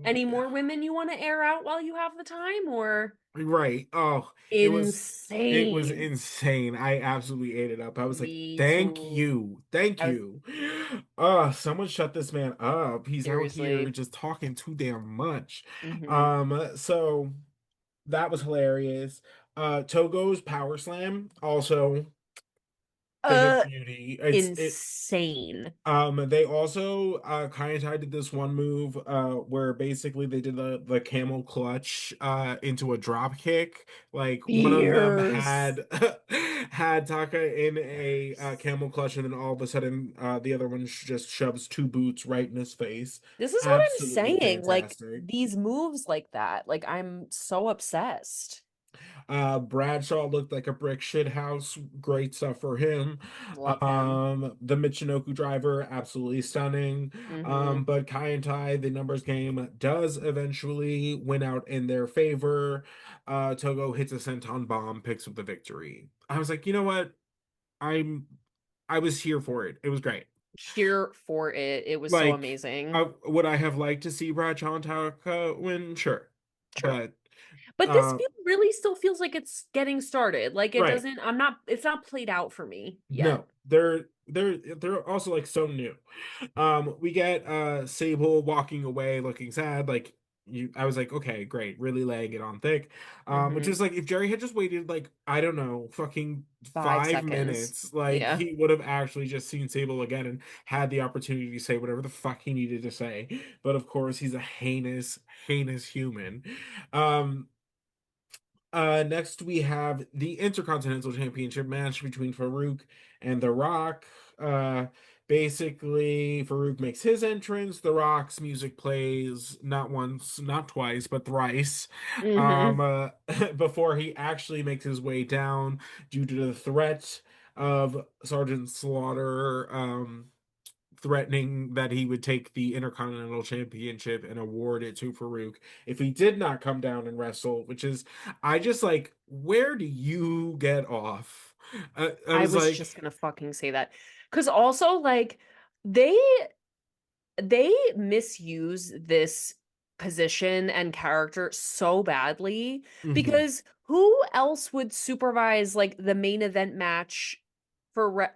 any more women you want to air out while you have the time, or Right. Oh, it was insane?" insane. I absolutely ate it up. I was like, Me "Thank too. you. Thank I was you." Someone shut this man up. He's out here seriously. just talking too damn much. Hmm. So that was hilarious. Togo's power slam, also thing of Uh, beauty. It insane. they also kind of did this one move where basically they did the camel clutch into a drop kick. Like one of them Fierce. had had Taka in a camel clutch, and then all of a sudden the other one just shoves two boots right in his face. This is what I'm Absolutely saying. Like fantastic. these moves like that. Like I'm so obsessed. Bradshaw looked like a brick shit house. Great stuff for him. Love him. The Michinoku driver, absolutely stunning. Hmm. But Kai and Tai, the numbers game, does eventually win out in their favor. Togo hits a senton bomb, picks up the victory. I was like, you know what? I'm I was here for it. It was great. Here for it. It was so Like, amazing. would I have liked to see Bradshaw and Taka win? Sure. Sure. But But this uh feel really still feels like it's getting started. Like it right. doesn't, it's not played out for me yet. No, they're also like so new. We get Sable walking away looking sad, like you I was like, okay, great, really laying it on thick. Which Hmm. is like if Jerry had just waited like, I don't know, fucking 5 seconds. five minutes, like Yeah. he would have actually just seen Sable again and had the opportunity to say whatever the fuck he needed to say. But of course he's a heinous, heinous human. Um Next we have the Intercontinental Championship match between Farouk and The Rock. Uh, Basically, Farouk makes his entrance. The Rock's music plays not once, not twice, but thrice. Hmm. Before he actually makes his way down due to the threat of Sergeant Slaughter. Threatening that he would take the Intercontinental Championship and award it to Farouk if he did not come down and wrestle, which is, I just like, where do you get off? I I was was like, just gonna fucking say that. Because also, like, they they misuse this position and character so badly mhm, because who else would supervise like the main event match for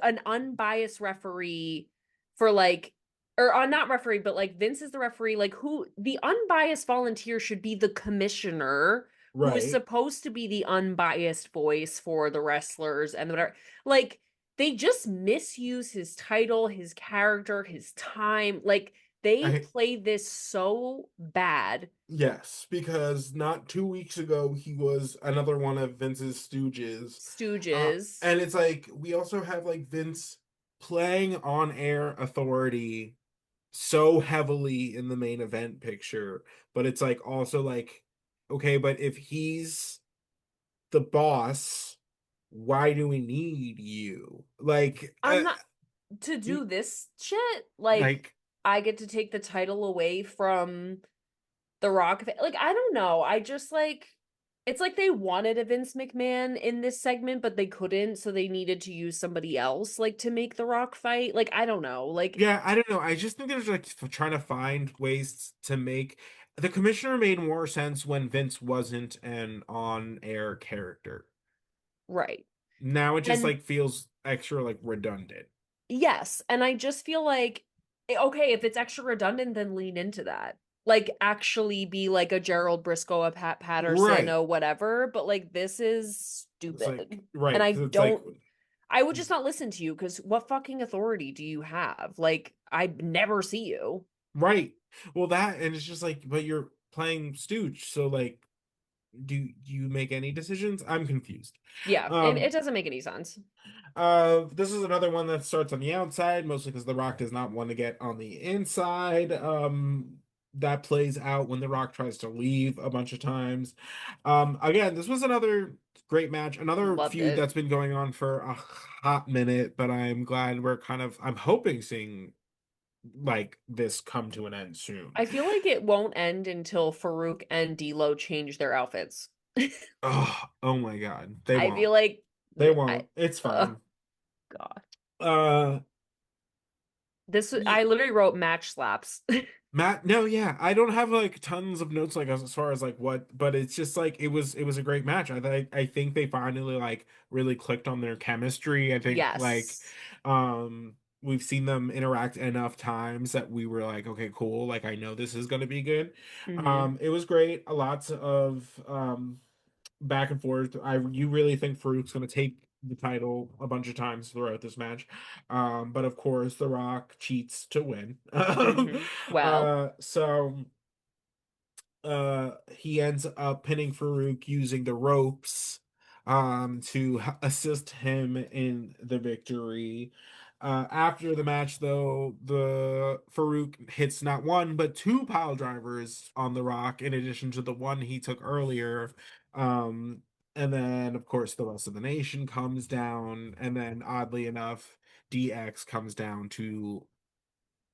an unbiased referee for like or not referee but like Vince is the referee, like who the unbiased volunteer should be the commissioner who is Right. supposed to be the unbiased voice for the wrestlers and whatever. Like they just misuse his title, his character, his time. Like they I play this so bad. Yes, because not 2 weeks ago he was another one of Vince's stooges. Stooges. And it's like we also have like Vince playing on air authority so heavily in the main event picture, but it's like also like, okay, but if he's the boss, why do we need you? I'm not to do he- this shit. Like like I get to take the title away from The Rock. Like I don't know. I just like it's like they wanted a Vince McMahon in this segment, but they couldn't, so they needed to use somebody else like to make The Rock fight. Like I don't know. Like Yeah, I don't know. I just think there's like trying to find ways to make the commissioner made more sense when Vince wasn't an on-air character. right. Now it just And like feels extra like redundant. yes, and I just feel like okay, if it's extra redundant, then lean into that. Like actually be like a Gerald Brisco, a Pat Patterson, Right. or whatever, but like this is It's like stupid. And right, I 'cause it's like don't I would just not listen to you because what fucking authority do you have? Like I never see you. right. Well, that and it's just like, but you're playing Stooge, so like, do you make any decisions? I'm confused. Yeah, it Um, doesn't make any sense. This is another one that starts on the outside, mostly because The Rock does not want to get on the inside. That plays out when The Rock tries to leave a bunch of times. Again, this was another great match, another Loved feud it. that's been going on for a hot minute, but I'm glad I'm hoping seeing like this come to an end soon. I feel like it won't end until Farouk and D'Lo change their outfits. Oh my God, they I feel won't. like They I won't. It's oh fine. God. Uh, This yeah. I literally wrote match slaps. Matt, no, yeah, I don't have like tons of notes like as far as like what, but it's just like it was a great match. I think they finally like really clicked on their chemistry. I think like Yes. we've seen them interact enough times that we were like, okay, cool, like I know this is gonna be good. Hmm. It was great. A lots of back and forth. You really think Farouk's going to take the title a bunch of times throughout this match. But of course, The Rock cheats to win. Hmm. Well, So he ends up pinning Farouk using the ropes to assist him in the victory. After the match, though, the Farouk hits not one but two pile drivers on the Rock, in addition to the one he took earlier. Um, and then, of course, the rest of the nation comes down, and then, oddly enough, DX comes down to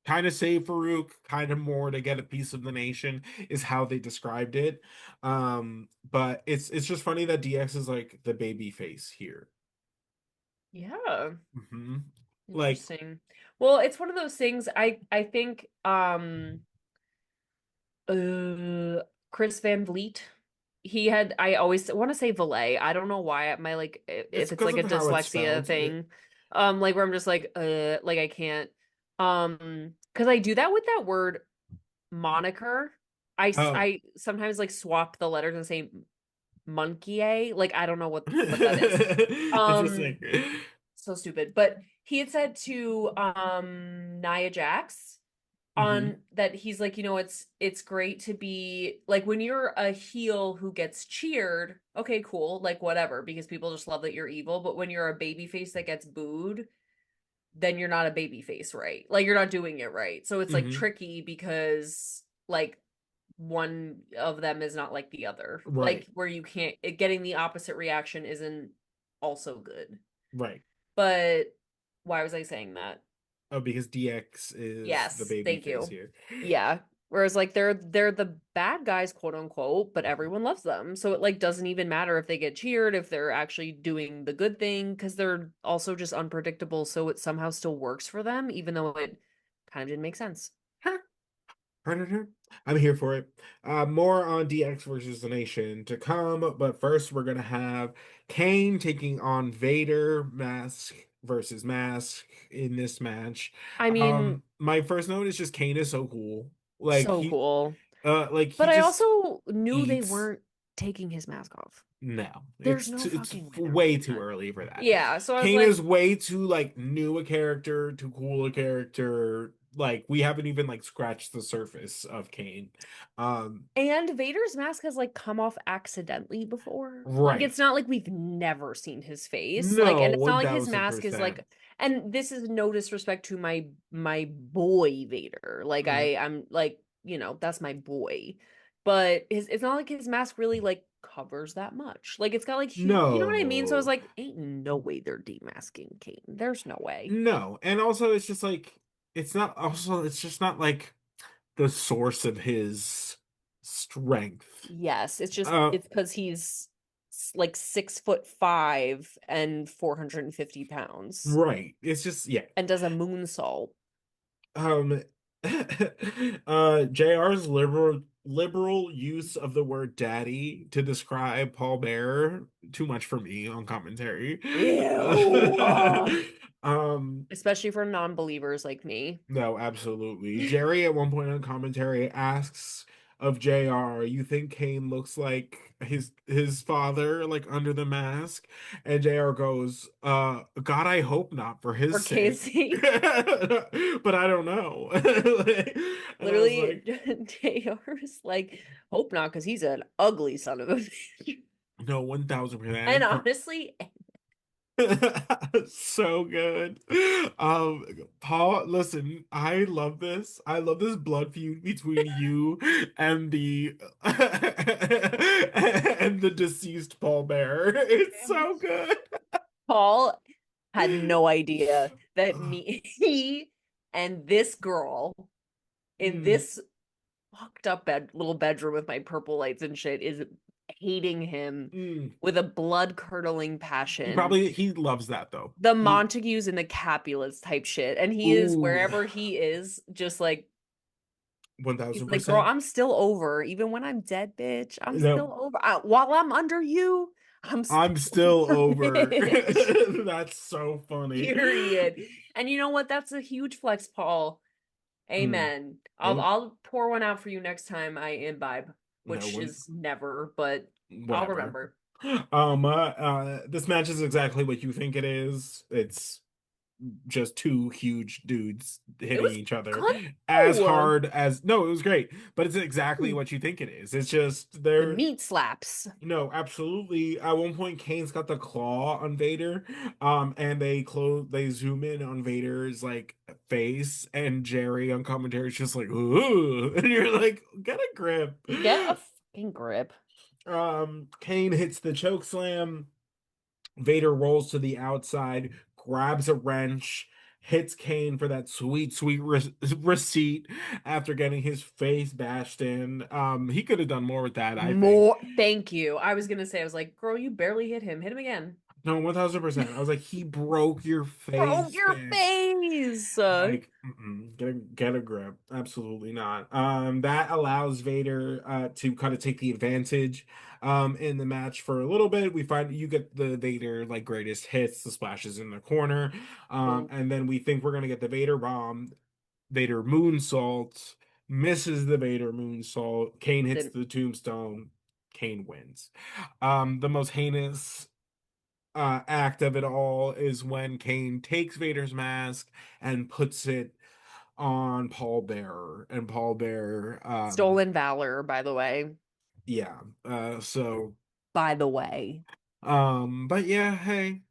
kind of save Farouk, kind of more to get a piece of the nation is how they described it. But it's just funny that DX is like the baby face here. yeah. Hmm. Like, Interesting. Well, it's one of those things I think uh Chris Van Vliet he had I always want to say Valet. I don't know why my like it's if it's because like of a how it's dyslexia spelled. thing like where I'm just like I can't because I do that with that word moniker. Oh. I sometimes like swap the letters and say monkey like I don't know what that is. Interesting. So stupid. But he had said to Nia Jax Hmm. on that he's like, it's great to be like when you're a heel who gets cheered, okay, cool, like whatever, because people just love that you're evil. But when you're a baby face that gets booed, then you're not a baby face, right? Like you're not doing it right. So it's like Hmm. tricky because like one of them is not like the other. Like Right. where you can't getting the opposite reaction isn't also good. Right. But why was I saying that? Oh, because DX is the Yes, baby thank face you. here. Yeah. Whereas like they're the bad guys, quote unquote, but everyone loves them. So it like doesn't even matter if they get cheered, if they're actually doing the good thing, because they're also just unpredictable, so it somehow still works for them, even though it kind of didn't make sense. Predator. I'm here for it. More on DX versus the Nation to come, but first we're gonna have Kane taking on Vader, mask versus mask in this match. I mean, My first note is just Kane is so cool. so cool. Like But he I just also knew they eats. weren't taking his mask off. No, There's no it's fucking way they're way doing too that. early for that. Yeah, so I was Kane like, is way too like new a character, too cool a character. Like we haven't even like scratched the surface of Kane. Um, and Vader's mask has like come off accidentally before. Like right. it's not like we've never seen his face. Like No, and it's not one like his thousand mask is percent. like and this is no disrespect to my boy Vader. Like Mm, I'm like, that's my boy. But it's not like his mask really like covers that much. Like it's got like you know what I mean? So I was No, like, ain't no way they're demasking Kane. There's no way. no, and also it's just like it's not. Also, it's just not like the source of his strength. Yes, it's just Uh, it's because he's like 6'5" and 450 pounds right. It's just yeah. and does a moonsault. Um, JR's liberal use of the word daddy to describe Paul Bearer, too much for me on commentary. Ew. Um, Especially for non-believers like me. no, absolutely. Jerry at one point on commentary asks of JR, you think Kane looks like his father, like under the mask? And JR goes, God, I hope not for For his sake. Casey, But I don't know. And I was literally, like, JR is like, hope not, because he's an ugly son of a bitch. no, And 1000%. honestly, So good. Paul, listen, I love this. I love this blood feud between you and the and the deceased Paul Bear. It's so good. Paul had no idea that he and this girl in Mm, this fucked up little bedroom with my purple lights and shit is hating him mm. with a blood curdling passion. He loves that though. The He Montagues and the Capulets type shit. And he is ooh, wherever he is, just like he's like, girl, 1000%. I'm still over. Even when I'm dead, bitch, I'm No, still over. While I'm under you, I'm still I'm still over, over. bitch. That's so funny. Period. And you know what? That's a huge flex, Paul. Mm. Amen. I'll Ain't I'll pour one out for you next time I imbibe, no which one is never, but I'll whatever. remember. This match is exactly what you think it is. It's just two huge dudes It hitting was each other good as though. hard as no, it was great, but it's exactly what you think it is. It's just The they're meat slaps. no, absolutely. At one point, Kane's got the claw on Vader, and they zoom in on Vader's like face, and Jerry on commentary is just like, ooh, and you're like, get a grip. Get a fucking grip. Kane hits the choke slam. Vader rolls to the outside, grabs a wrench, hits Kane for that sweet, sweet receipt after getting his face bashed in. He could have done more with that, I think. More. Thank you. I was gonna say, I was like, girl, you barely hit him. Hit him again. No, 1000%. I was like, he broke your Broke face, your bitch. face. Like, get a grip. Absolutely not. That allows Vader to kind of take the advantage in the match for a little bit. We find you get the Vader like greatest hits, the splashes in the corner. Boom. And then we think we're gonna get the Vader bomb, Vader moonsault, misses the Vader moonsault, Kane hits Didn't. the tombstone, Kane wins. The most heinous act of it all is when Kane takes Vader's mask and puts it on Paul Bearer, and Paul Bearer, Stolen valor, by the way. yeah. So, By the way. but yeah, hey,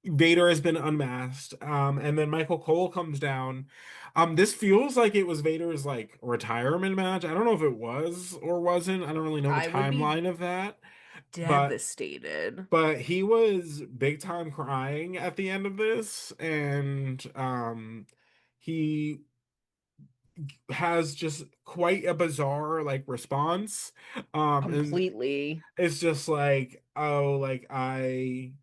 Vader has been unmasked, and then Michael Cole comes down. This feels like it was Vader's like retirement match. I don't know if it was or wasn't. I don't really know the I would be timeline of that, but. devastated. But he was big time crying at the end of this, and he has just quite a bizarre like response. And Completely. it's just like, oh, like I'm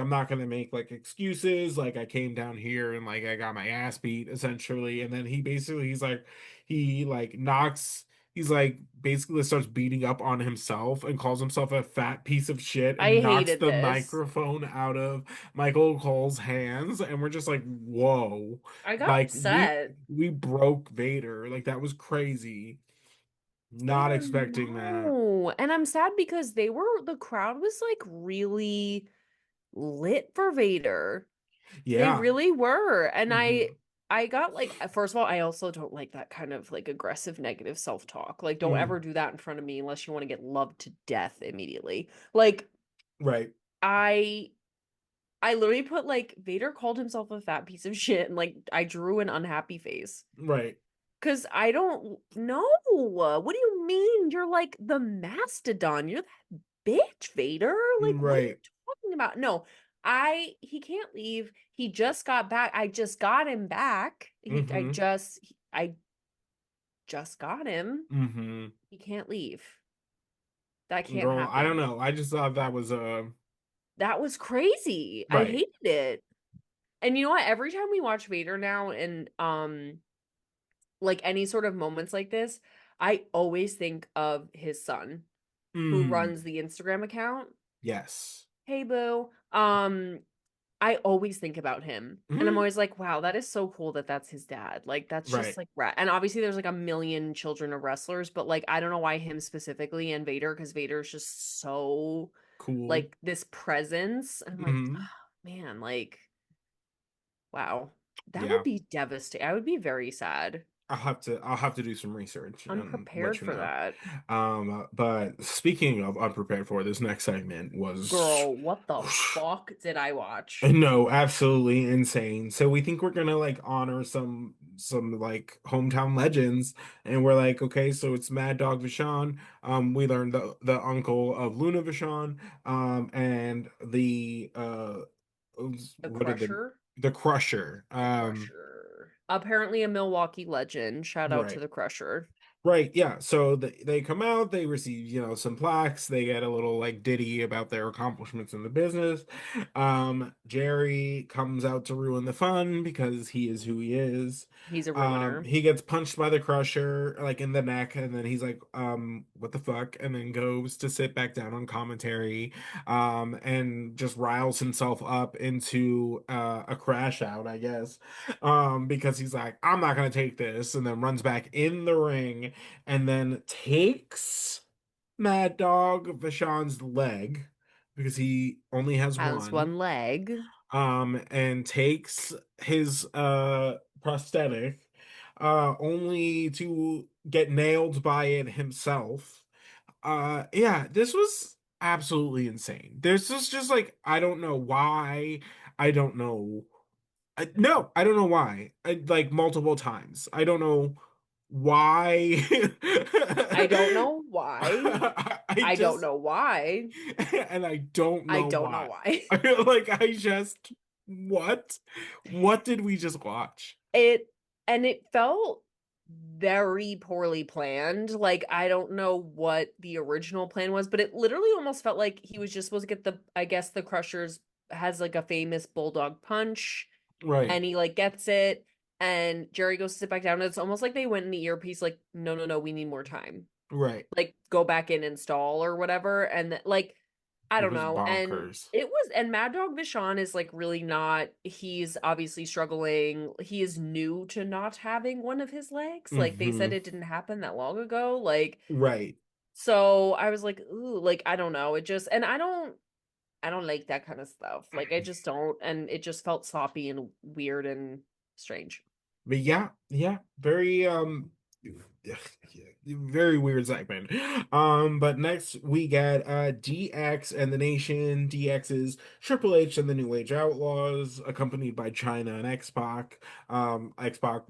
not gonna make like excuses, like I came down here and like I got my ass beat essentially. And then he like knocks he's like basically starts beating up on himself and calls himself a fat piece of shit I and knocks hated the this. microphone out of Michael Cole's hands, and we're just like, whoa, I got like upset. we broke Vader. Like that was crazy. Not Oh expecting that. no. And I'm sad because the crowd was like really lit for Vader. They Yeah. really were. And Hmm. I got like first of all, I also don't like that kind of like aggressive negative self-talk. Like don't Mm. ever do that in front of me unless you want to get loved to death immediately. Like Right. I I literally put like Vader called himself a fat piece of shit and like I drew an unhappy face. Right. 'Cause I don't know. What do you mean? You're like the mastodon. You're that bitch, Vader. Like, what are you Right. talking about? No, he can't leave. He just got back. I just got him back. Hmm. I just got him. Hmm. He can't leave. That can't Girl, I don't happen. know. I just thought that was That was crazy. I right. hated it. And you know what? Every time we watch Vader now and like any sort of moments like this, I always think of his son who Mm. runs the Instagram account. Yes. Hey boo. I always think about him. And I'm Hmm. always like, wow, that is so cool that that's his dad. Like that's just Right. like rat. And obviously there's like a million children of wrestlers, but like I don't know why him specifically and Vader because Vader's just so Cool. like this presence. I'm like, Hmm. man, like wow. That would Yeah. be devastating. I would be very sad. I'll have to do some research and let Unprepared you for know. that. But speaking of unprepared for, this next segment was Girl, what the fuck did I watch? no, absolutely insane. So we think we're gonna like honor some like hometown legends, and we're like, okay, so it's Mad Dog Vachon. We learned the uncle of Luna Vachon, and the The what are Crusher? the Crusher. The Crusher. Apparently a Milwaukee legend. Shout out to Right. the Crusher. Right, yeah. So they come out, they receive, some plaques, they get a little like ditty about their accomplishments in the business. Jerry comes out to ruin the fun because he is who he is. He's a ruiner. He gets punched by the Crusher like in the neck, and then he's like, what the fuck? And then goes to sit back down on commentary, and just riles himself up into a crash out, I guess. Because he's like, I'm not gonna take this, and then runs back in the ring and then takes Mad Dog Vachon's leg because he only has Has one, one leg. and takes his prosthetic, only to get nailed by it himself. Yeah, this was absolutely insane. There's just like I don't know why. I don't know. No, I don't know why. Like multiple times. I don't know why. I don't know why. I I don't just, know why. and I don't I know don't know why. why. Like I just, what? What did we just watch? It and it felt very poorly planned. Like I don't know what the original plan was, but it literally almost felt like he was just supposed to get the I guess the Crushers has like a famous bulldog punch Right, and he like gets it and Jerry goes to sit back down and it's almost like they went in the earpiece like no, we need more time. right. Like go back in and stall or whatever and like I It don't was know and bonkers. it was and Mad Dog Vachon is like really not he's obviously struggling. He is new to not having one of his legs. Like they said Hmm. it didn't happen that long ago. Like Right. so I was like, ooh, like I don't know. It just and I don't like that kind of stuff. Like I just don't and it just felt sloppy and weird and strange. But yeah, yeah, very very weird segment. But next we get DX and the Nation. DX is Triple H and the New Age Outlaws, accompanied by China and X-Pac. X-Pac,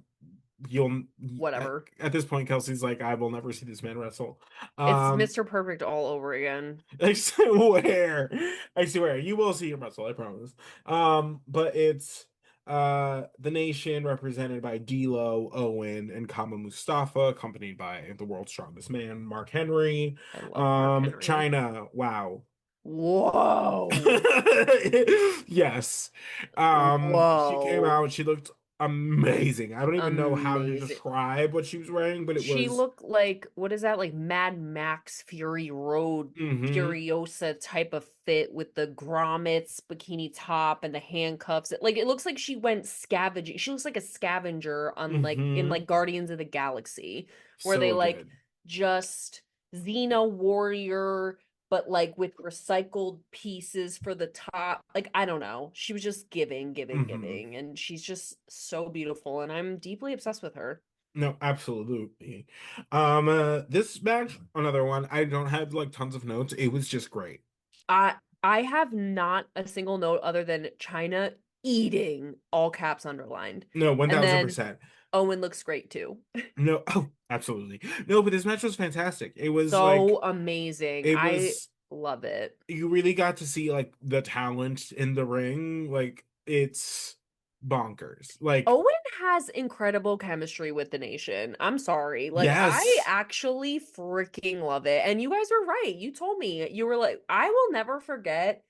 you'll Whatever. at this point, Kelsey's like, I will never see this man wrestle. It's Um, Mr. Perfect all over again. I swear, I swear, you will see him wrestle, I promise. But it's the Nation represented by D'Lo, Owen, and Kama Mustafa, accompanied by the world's strongest man, Mark Henry. I love Mark Henry. China, wow. Whoa. Yes. She came Whoa. out, she looked amazing. I don't even know how to Amazing. describe what she was wearing, but it She was looked like what is that like Mad Max Fury Road hmm Furiosa type of fit with the grommets, bikini top, and the handcuffs. Like it looks like she went scavenging. She looks like a scavenger on like in hmm like Guardians of the Galaxy, where they so good. just Xena warrior, but like with recycled pieces for the top. Like, I don't know. She was just giving, giving, Hmm. giving. And she's just so beautiful. And I'm deeply obsessed with her. No, absolutely. This match, another one. I don't have like tons of notes. It was just great. I have not a single note other than China eating, all caps underlined. No, And then 1000%. Owen looks great too. No, oh, absolutely. No, but this match was fantastic. It was like So amazing. it I was love it. you really got to see like the talent in the ring. Like it's bonkers. Like, Owen has incredible chemistry with the nation. I'm sorry. Like, I yes, actually freaking love it. And you guys were right. You told me, you were like, I will never forget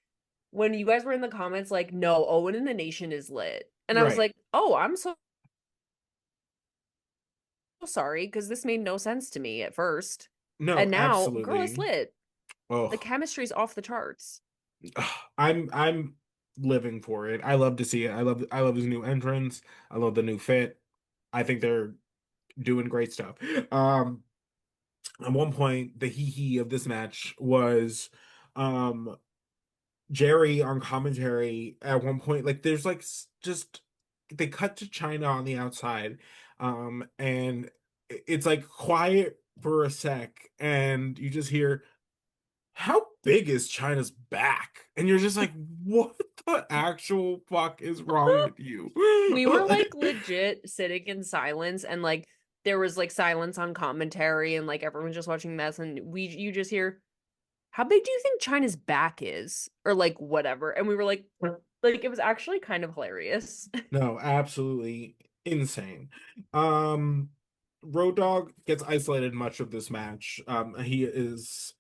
when you guys were in the comments, like, no, Owen and the nation is lit. And I was right. like, oh, I'm so sorry because this made no sense to me at first. No, And now, girl, it's absolutely. lit. The Oh, chemistry's off the charts. I'm living for it. I love to see it. I love his new entrance. I love the new fit. I think they're doing great stuff. At one point, the hee hee of this match was um Jerry on commentary at one point. Like there's like just they cut to China on the outside, and it's like quiet for a sec, and you just hear, how big is China's back? And you're just like, what the actual fuck is wrong with you? We were like legit sitting in silence and like there was like silence on commentary and like everyone's just watching this and you just hear, how big do you think China's back is? Or like whatever. And we were like it was actually kind of hilarious. No, absolutely insane. Um, Road Dogg gets isolated much of this match. He is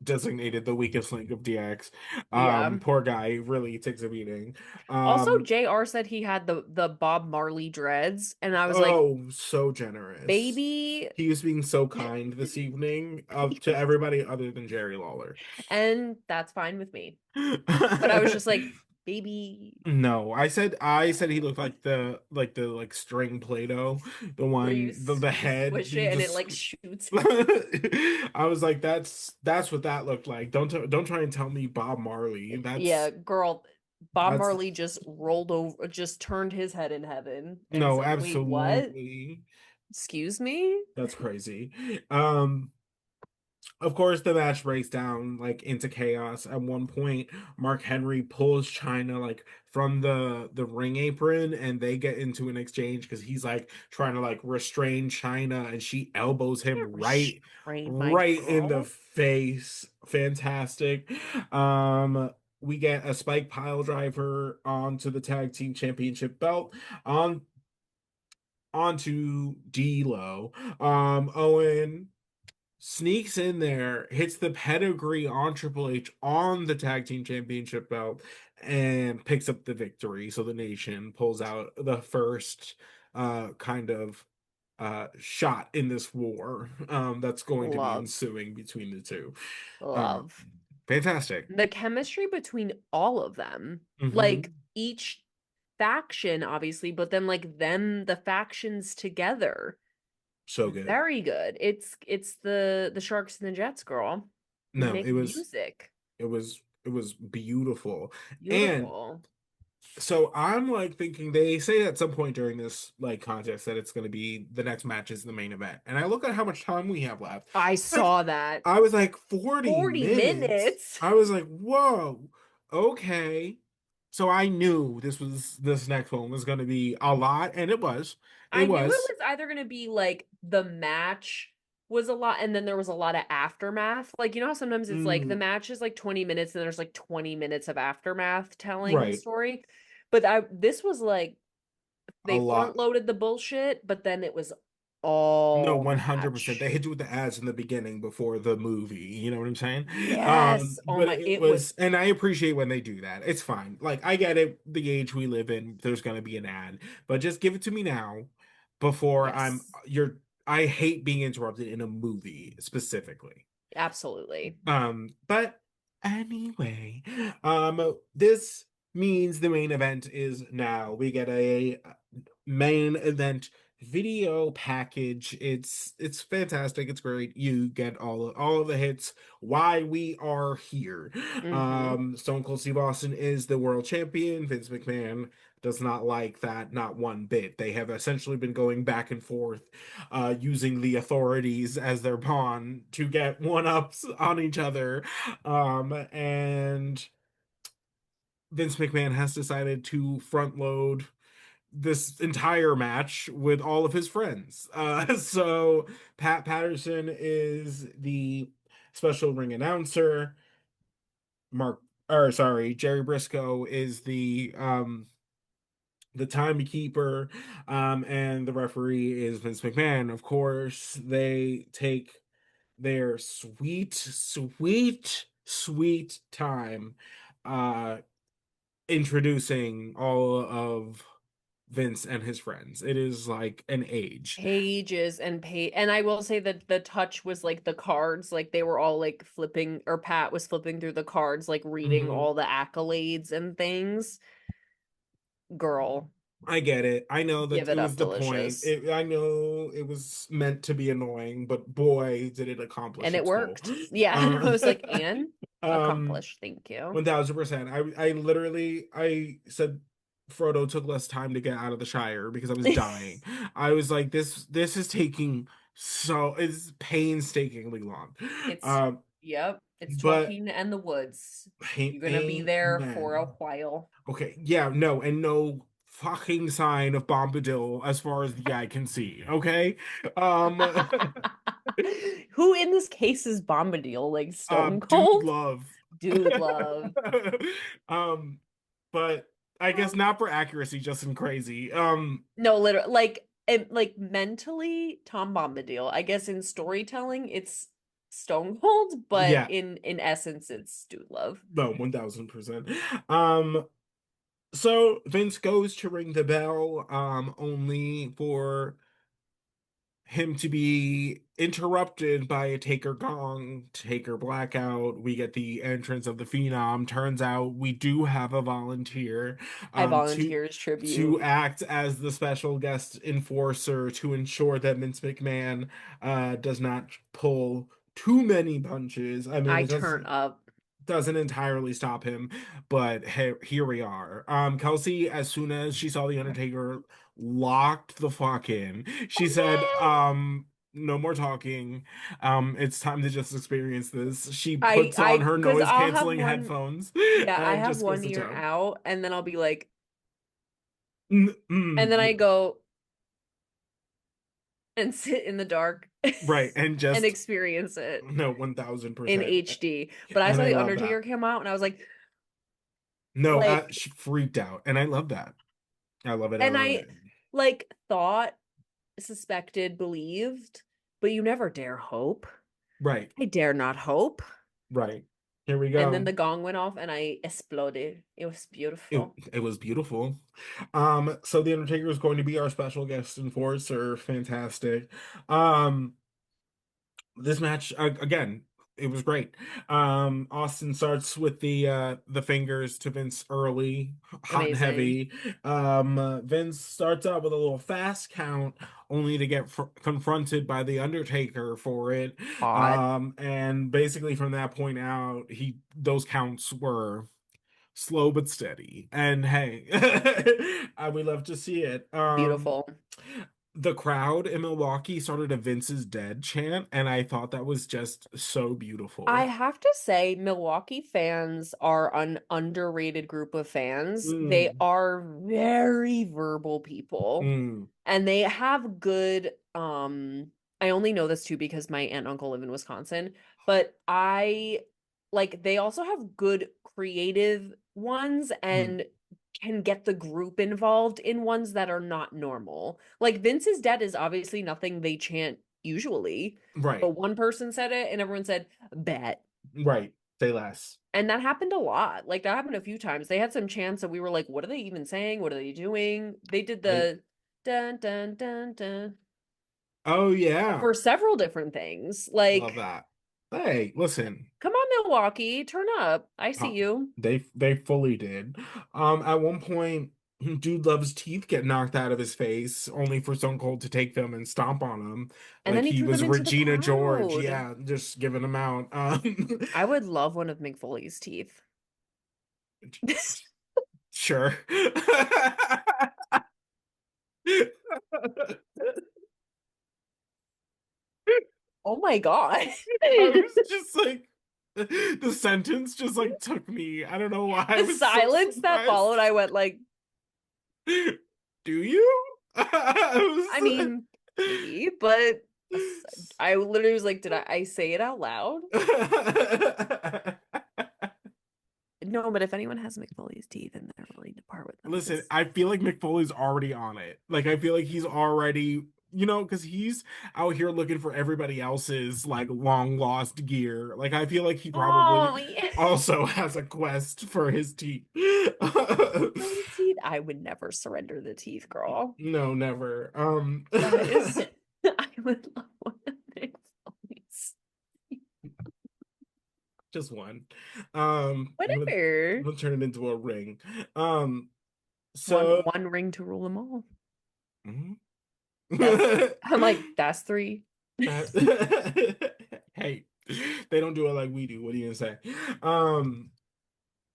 designated the weakest link of DX. Yeah. Poor guy really takes a beating. Also, Um, JR said he had the Bob Marley dreads, and I was like, oh, so generous. baby, He was being so kind this evening to everybody other than Jerry Lawler. and that's fine with me. But I was just like, baby, No, I said he looked like the like string Play-Doh, the where one the you head squish you it and it just like shoots. I was like that's what that looked like. Don't try and tell me Bob Marley. Yeah, That's girl, Bob that's Marley just rolled over, just turned his head in heaven and no, said, wait, what? absolutely. Excuse me? That's crazy. Um Of course, the match breaks down like into chaos. At one point, Mark Henry pulls China like from the ring apron, and they get into an exchange because he's like trying to like restrain China, and she elbows him Can't restrain my right in the girl. face. Fantastic. Um, we get a spike pile driver onto the tag team championship belt on onto D'Lo. Owen sneaks in there, hits the pedigree on Triple H on the tag team championship belt, and picks up the victory. So the nation pulls out the first kind of shot in this war that's going to be Love, ensuing between the two. Uh, love. Fantastic. The chemistry between all of them, like Hmm. each faction, obviously, but then like them, the factions together. So good. Very good. It's the Sharks and the Jets, girl. We No, make music. it was beautiful. And Beautiful. so I'm like thinking they say at some point during this like contest that it's going to be the next match is the main event. And I look at how much time we have left. I Like saw that. I was like 40 40 minutes. minutes. I was like, "Whoa. Okay." So I knew this next one was going to be a lot, and it was. It I knew it was. was either going to be like the match was a lot and then there was a lot of aftermath. Like, you know how sometimes it's like the Mm, match is like 20 minutes and there's like 20 minutes of aftermath telling the right. story. But this was like A they front lot. loaded the bullshit, but then it was No, all 100%. match. They hit you with the ads in the beginning before the movie. You know what I'm saying? Yes. Oh But my, it it was, was, and I appreciate when they do that. It's fine. Like, I get it, the age we live in, there's gonna be an ad, but just give it to me now before yes, I hate being interrupted in a movie specifically. absolutely. But anyway, this means the main event is now. We get a main event video package. It's fantastic. It's great. You get all of the hits. Why we are here. Mm-hmm. Stone Cold Steve Austin is the world champion. Vince McMahon does not like that, not one bit. They have essentially been going back and forth, using the authorities as their pawn to get one-ups on each other. And Vince McMahon has decided to front load this entire match with all of his friends. So Patterson is the special ring announcer. Mark, or sorry, Jerry Brisco is the timekeeper, and the referee is Vince McMahon. Of course, they take their sweet time, uh, introducing all of Vince and his friends. It is like an age. Pages and page, and I will say that the touch was like the cards, like they were all like flipping, or Pat was flipping through the cards, like reading Mhm. all the accolades and things. Girl, I get it. I know that give it it was up, the point. delicious. I know it was meant to be annoying, but boy, did it accomplish And it its goal. worked. Yeah, I Uh, was like, and um, accomplished. Thank you. 1000%. I literally I said Frodo took less time to get out of the Shire because I was dying. I was like, this is taking it's painstakingly long. It's, Um, yep, it's but Tolkien and the woods. You're gonna be there for a amen. while. Okay, yeah, no, and no fucking sign of Bombadil as far as the eye can see. Okay, um, Who in this case is Bombadil? Like Stone Dude Cold? Love. Dude love. um, but I guess not for accuracy, just in crazy. No, literally, like like mentally, Tom Bombadil. I guess in storytelling, it's Stone Cold, but Yeah, in essence, it's Dude Love. no, 1000%. Um, so Vince goes to ring the bell, only for him to be interrupted by a Taker gong, Taker blackout. We get the entrance of the Phenom. Turns out we do have a volunteer, I to volunteer as tribute. act as the special guest enforcer to ensure that Vince McMahon does not pull too many punches. I mean, I it turn doesn't up. entirely stop him, but here we are. Kelsey, as soon as she saw the Undertaker, locked the fuck in. She said, no more talking. It's time to just experience this. She puts on her Because noise I'll have canceling one, headphones yeah, I and have just goes one to ear town. out, and then I'll be like, and then I go and sit in the dark Right, and and just experience it no, in 1000%. HD. But I And saw I The love Undertaker that. come out, and I was No, like, she freaked out, and I love that. I love it. I and love I it. like thought, suspected, believed, but you never dare hope. Right, I dare not hope. right. Here we And then go. the gong went off, and I exploded. It was It beautiful. it was beautiful. So the Undertaker is going to be our special guest enforcer. Fantastic. Um, this match again, it was great. Austin starts with the fingers to Vince early, hot and Amazing. heavy. Vince starts out with a little fast count, only to get confronted by the Undertaker for it. Hot. And basically from that point out, he those counts were slow but steady. And hey, I would love to see it. Beautiful. The crowd in Milwaukee started a Vince is dead chant, and I thought that was just so I beautiful. have to say, Milwaukee fans are an underrated group of fans. They Mm, are very verbal people, mm, and they have good, I only know this too because my aunt and uncle live in Wisconsin, but I like they also have good creative ones mm. and can get the group involved in ones that are not normal. Like Vince's Dead is obviously nothing they chant usually, but Right, one person said it and everyone said bet. right. Say less. And that happened a lot. Like that happened a few times. They had some chants that we were like, what are they even saying? What are they doing? They did I, the dun dun dun dun oh yeah, for several different things. love Like, that. Hey, listen, come on, Milwaukee, turn up. I see huh, you. they fully did. At one point. Dude loves teeth get knocked out of his face, only for Stone Cold to take them and stomp on him, And like then he he threw was them into the Regina George. crowd. Yeah, just giving them out. I would love one of Mick Foley's teeth. Sure. Oh my God. I was just like, the sentence just like took me. I don't know why I The was so silence that followed, surprised. I went like, Do you? I I mean, maybe, but I literally was like, did I say it out loud? was. No, but if anyone has McFoley's teeth and they're willing to part with them, Listen, just I feel like McFoley's already on it. Like, I feel like he's already, because he's out here looking for everybody else's like long lost gear. Like, I feel like he probably oh yeah. also has a quest for his teeth. McFoley's teeth. I would never surrender the teeth, girl. No, never. That is, I would love one of McFoley's. Just one. I'm Whatever. gonna turn it into a ring. Um, One so. one ring to rule them all. Mhm. That's I'm like, that's three. That hey, they don't do it like we do. What are you gonna say? Um,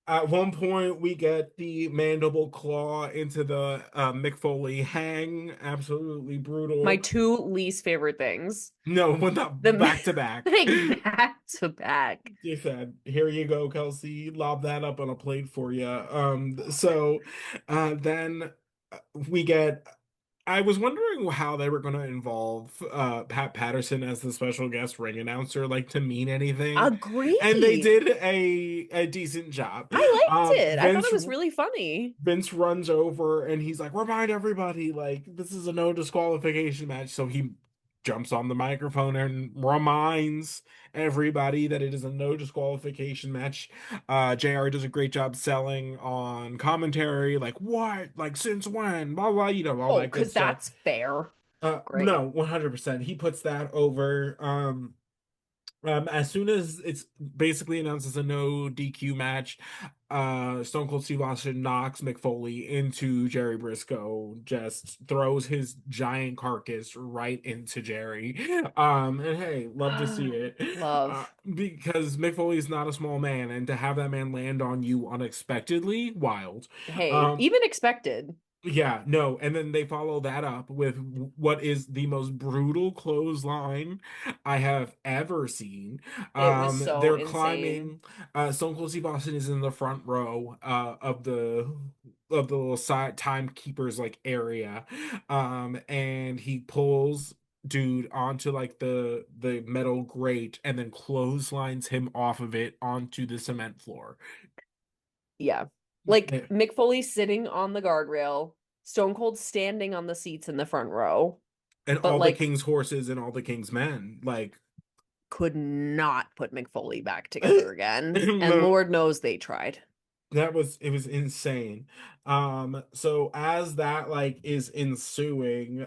at one point we get the mandible claw into the Mick Foley hang. Absolutely My brutal. two least favorite things. No, when not The back to back. like back to back. They said, "Here you go, Kelsey. Lob that up on a plate for you." Then we get. I was wondering how they were going to involve Pat Patterson as the special guest ring announcer, like to mean anything, and they Agreed. did a decent job. I liked it. I thought it Vince was really funny. Vince runs over and he's like, "Remind everybody, like this is a no disqualification match." So he jumps on the microphone and reminds everybody that it is a no disqualification match. JR does a great job selling on commentary, like what, like since when, blah blah, all Oh, that good because stuff. that's fair. No, Great. 100%. He puts that over. As soon as it's basically announced as a no DQ match, Stone Cold Steve Austin knocks McFoley into Jerry Briscoe, just throws his giant carcass right into Jerry. And hey, love to see it. Love. Because McFoley is not a small man, and to have that man land on you unexpectedly, wild. Hey, Um, even expected. yeah, no, and then they follow that up with what is the most brutal clothesline I have ever seen. It was so They're insane. climbing. Stone Cold Steve Austin is in the front row of the little side timekeepers like area, and he pulls dude onto like the metal grate and then clotheslines him off of it onto the cement floor. Yeah. Like Yeah. Mick Foley sitting on the guardrail, Stone Cold standing on the seats in the front row, And but all the like king's horses and all the king's men, like. could not put Mick Foley back together again. And No, Lord knows they tried. it was insane. So as that like is ensuing,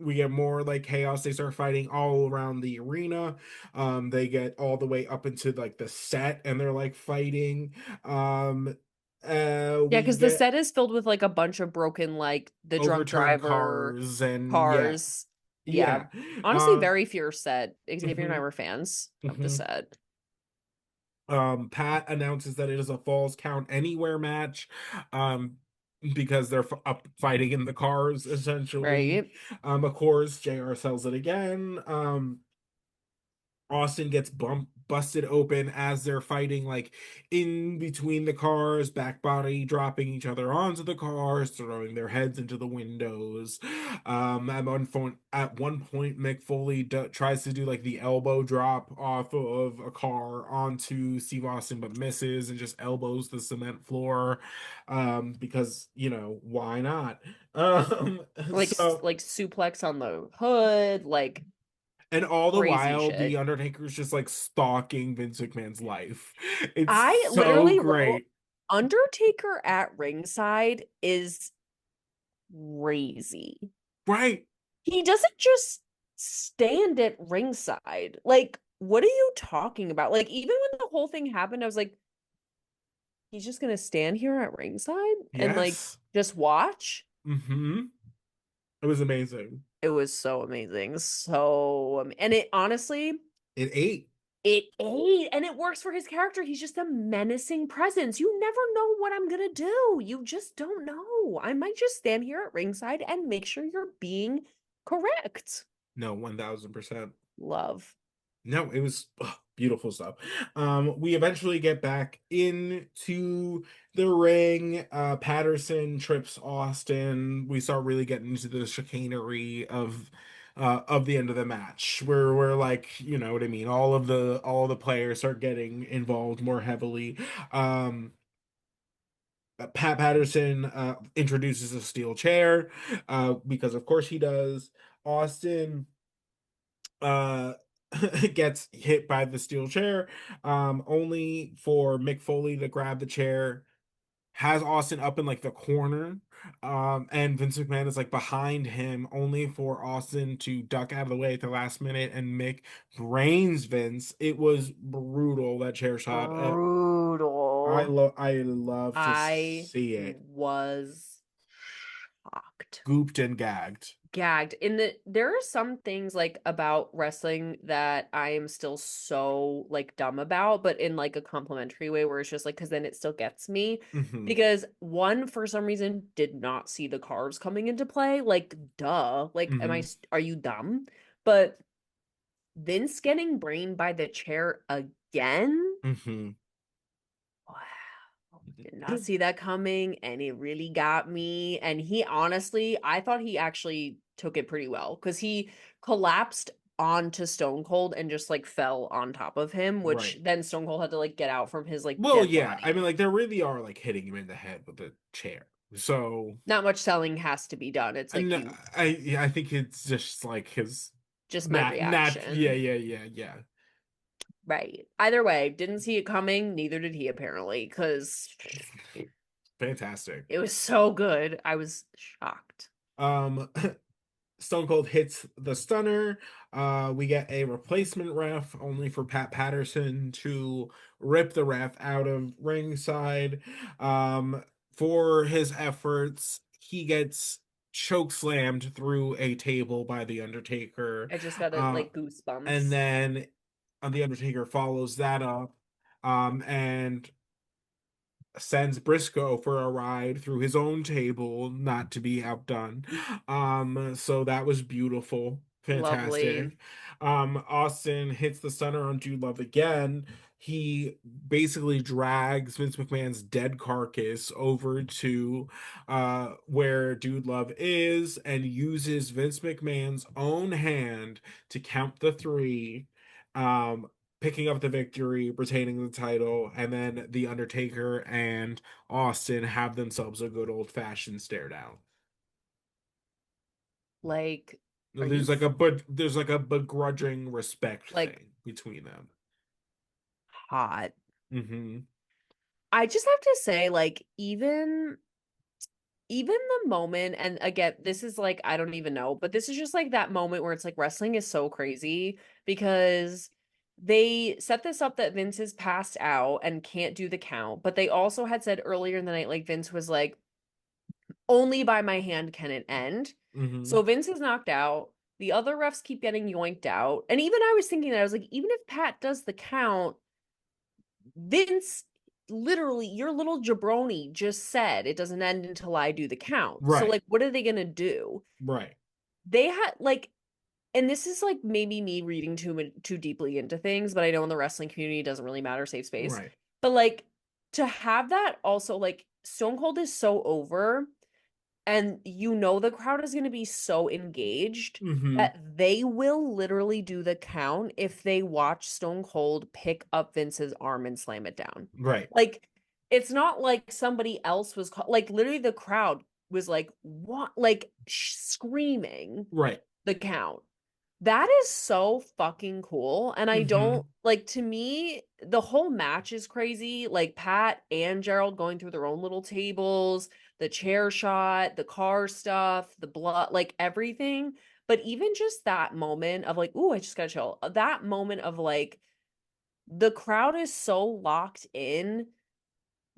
we get more like chaos. They start fighting all around the arena. They get all the way up into like the set and they're like fighting. Um, Yeah, we because the get set is filled with like a bunch of broken, like the drunk overturned driver cars and yeah, cars. Yeah. yeah. Honestly, Um, very fierce set. Xavier and I mhm, were fans of the mhm. set, Pat announces that it is a Falls Count Anywhere match, um, because they're up fighting in the cars essentially. right? Of course, JR sells it again. Austin gets busted open as they're fighting, like in between the cars, back body dropping each other onto the cars, throwing their heads into the windows. At one point, Mick Foley tries to do like the elbow drop off of a car onto Steve Austin, but misses and just elbows the cement floor, because why not? Um, Like so. like suplex on the hood, like And all the crazy while, the shit. Undertaker's just like stalking Vince McMahon's life. It's I so literally wrote great. Undertaker at ringside is crazy. Right. He doesn't just stand at ringside. Like, what are you talking about? Like, even when the whole thing happened, I was like, he's just gonna stand here at ringside and like Yes. just watch. Mm-hmm. It was amazing. It was so amazing. So, and it honestly, It ate. it ate and it works for his character. He's just a menacing presence. You never know what I'm gonna do. You just don't know. I might just stand here at ringside and make sure you're being correct. No, 1000%. Love. No, it was beautiful stuff. We eventually get back into the ring. Patterson trips Austin. We start really getting into the chicanery of the end of the match, where we're like, you know what I mean. All the players start getting involved more heavily. Pat Patterson introduces a steel chair because of course he does. Austin uh gets hit by the steel chair, only for Mick Foley to grab the chair, has Austin up in like the corner, and Vince McMahon is like behind him, only for Austin to duck out of the way at the last minute, and Mick brains Vince. It was brutal, that chair shot. Brutal. I love to I see it was shocked. gooped and gagged. Gagged. There are some things like about wrestling that I am still so like dumb about, but in like a complimentary way where it's just like because then it still gets me. Hmm. Because one, for some reason, did not see the carbs coming into play. Like, duh. Like, Hmm. are you dumb? But Vince getting brained by the chair again? Hmm. Wow. Did not see that coming, and it really got me. And he honestly, I thought he actually took it pretty well because he collapsed onto Stone Cold and just like fell on top of him, which Right. then Stone Cold had to like get out from his like Well, dead yeah. I mean, body. like, they really are like hitting him in the head with a chair. So, Not much selling has to be done. It's like and you yeah, I think it's just like his just my yeah, reaction. yeah, yeah, yeah. Right. Either way, didn't see it coming, neither did he apparently, because Fantastic. it was so good. I was shocked. Um, Stone Cold hits the stunner. We get a replacement ref, only for Pat Patterson to rip the ref out of ringside. Um, for his efforts, he gets choke slammed through a table by the Undertaker. I just got it Uh, like and goosebumps. then the Undertaker follows that up. And sends Brisco for a ride through his own table, not to be outdone. So that was beautiful. Lovely. Fantastic. Austin hits the stunner on Jude Love again. He basically drags Vince McMahon's dead carcass over to where Dude Love is, and uses Vince McMahon's own hand to count the three. Um, Picking up the victory, retaining the title, and then The Undertaker and Austin have themselves a good old fashioned stare down. Like, are you There's like a there's like a begrudging respect like thing between them. hot? Hmm. I just have to say, like, even the moment, and again, this is like, I don't even know, but this is just like that moment where it's like wrestling is so crazy because they set this up that Vince is passed out and can't do the count, but they also had said earlier in the night, like Vince was like, only by my hand can it end. Hmm. So Vince is knocked out. The other refs keep getting yoinked out. And even I was thinking that I was like, even if Pat does the count, Vince literally, your little jabroni just said it doesn't end until I do the count. So, Right. like, what are they gonna do? Right. They had like, and this is like maybe me reading too deeply into things, but I know in the wrestling community it doesn't really matter, safe space. Right. But like to have that also like Stone Cold is so over and you know the crowd is going to be so engaged Hmm. that they will literally do the count if they watch Stone Cold pick up Vince's arm and slam it down. Right. Like it's not like somebody else was like literally the crowd was like what like screaming Right. the count. That is so fucking cool. And I don't Hmm. like to me, the whole match is crazy. Like Pat and Gerald going through their own little tables, the chair shot, the car stuff, the blood, like everything. But even just that moment of like, ooh, I just gotta chill. That moment of like the crowd is so locked in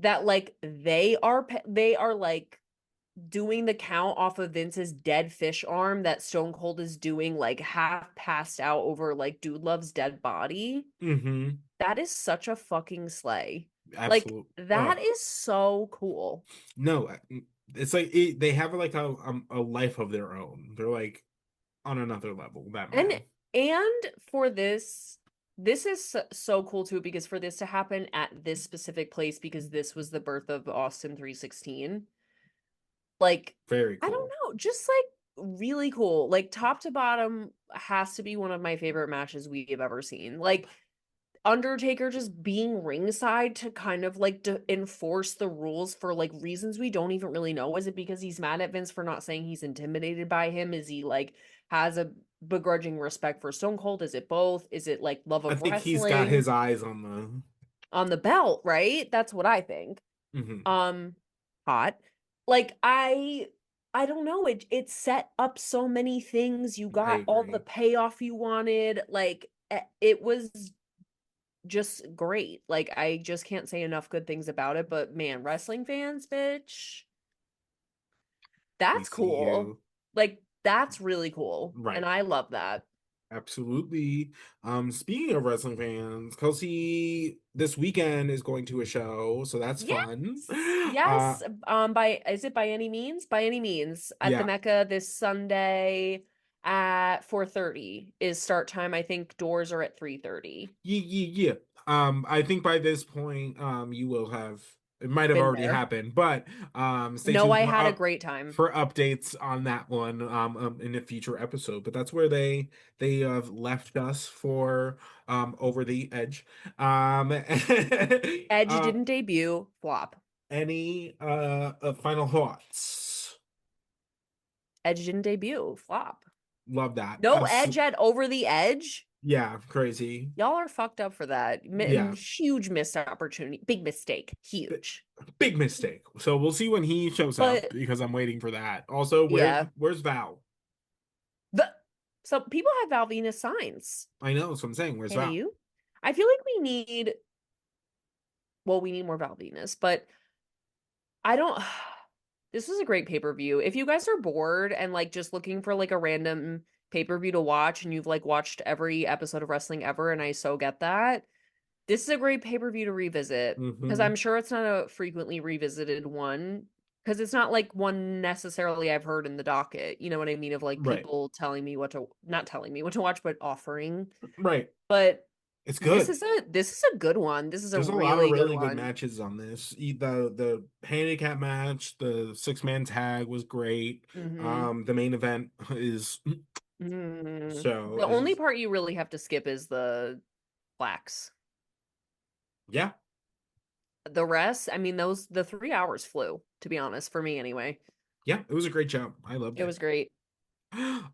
that like they are like doing the count off of Vince's dead fish arm that Stone Cold is doing like half passed out over like Dude Love's dead body. Mm-hmm. That is such a fucking slay. Like Absolute. that is so cool. No, it's like they have like a life of their own. They're like on another level, that And man. for this is so cool too because for this to happen at this specific place because this was the birth of Austin 316. Like Very I don't cool. know, just like really cool. Like top to bottom has to be one of my favorite matches we have ever seen. Like Undertaker just being ringside to kind of like to enforce the rules for like reasons we don't even really know. Is it because he's mad at Vince for not saying he's intimidated by him? Is he like has a begrudging respect for Stone Cold? Is it both? Is it like love I of think he's got wrestling his eyes on on the belt, right? That's what I think. the. Mhm. Um hot. Like I don't know, it set up so many things. You I got all the agree. payoff you wanted. Like it was just great. Like I just can't say enough good things about it, but man, wrestling fans, bitch, We that's see cool. you. Like that's really cool. And Right. I love that. Absolutely. Speaking of wrestling fans, Kelsey this weekend is going to a show, so that's fun. Yes. Yes. By is it by any means? By any means. At the Yeah. Mecca this Sunday at 4:30 is start time. I think doors are at 3:30. Yeah, yeah, yeah. I think by this point, you will have it might have Been already there. happened, but stay No, tuned I had a great time. for updates on that one in a future episode. But that's where they have left us for over the edge. Edge uh didn't debut. Flop. any final thoughts? Edge didn't debut. Flop. Love that. No Edge at Over the Edge. Yeah, crazy. Y'all are fucked up for that. Yeah. Huge missed opportunity. Big mistake. B- Huge. Big mistake. So we'll see when he shows up But because I'm waiting for that. Also, yeah. where's Val? The so people have Val Venus signs. I know, so I'm saying, where's Hey Val? you. I feel like we need we need more Val Venus, but I don't this was a great pay-per-view. If you guys are bored and like just looking for like a random pay-per-view to watch and you've like watched every episode of wrestling ever, and I so get that, this is a great pay-per-view to revisit because Hmm. I'm sure it's not a frequently revisited one because it's not like one necessarily I've heard in the docket. You know what I mean? Of like Right. people telling me what to not telling me what to watch, but offering. Right. But It's good. this is a good one. This is a There's a lot of really good really good one. matches on this. The handicap match, the six-man tag was great. Hmm. The main event is so The only is part you really have to skip is the blacks. yeah. The rest, I mean, the 3 hours flew, to be honest, for me anyway. Yeah, it was a great job. I loved It it. was great.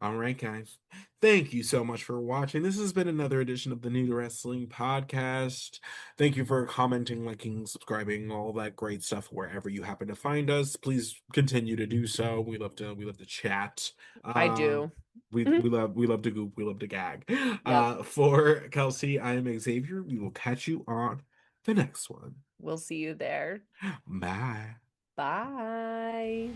All right, guys. Thank you so much for watching. This has been another edition of the New to Wrestling podcast. Thank you for commenting, liking, subscribing, all that great stuff wherever you happen to find us. Please continue to do so. We love to chat. I Uh, do. we love to goop. We love to gag. Yep. For Kelsey, I am Xavier. We will catch you on the next one. We'll see you there. Bye. Bye.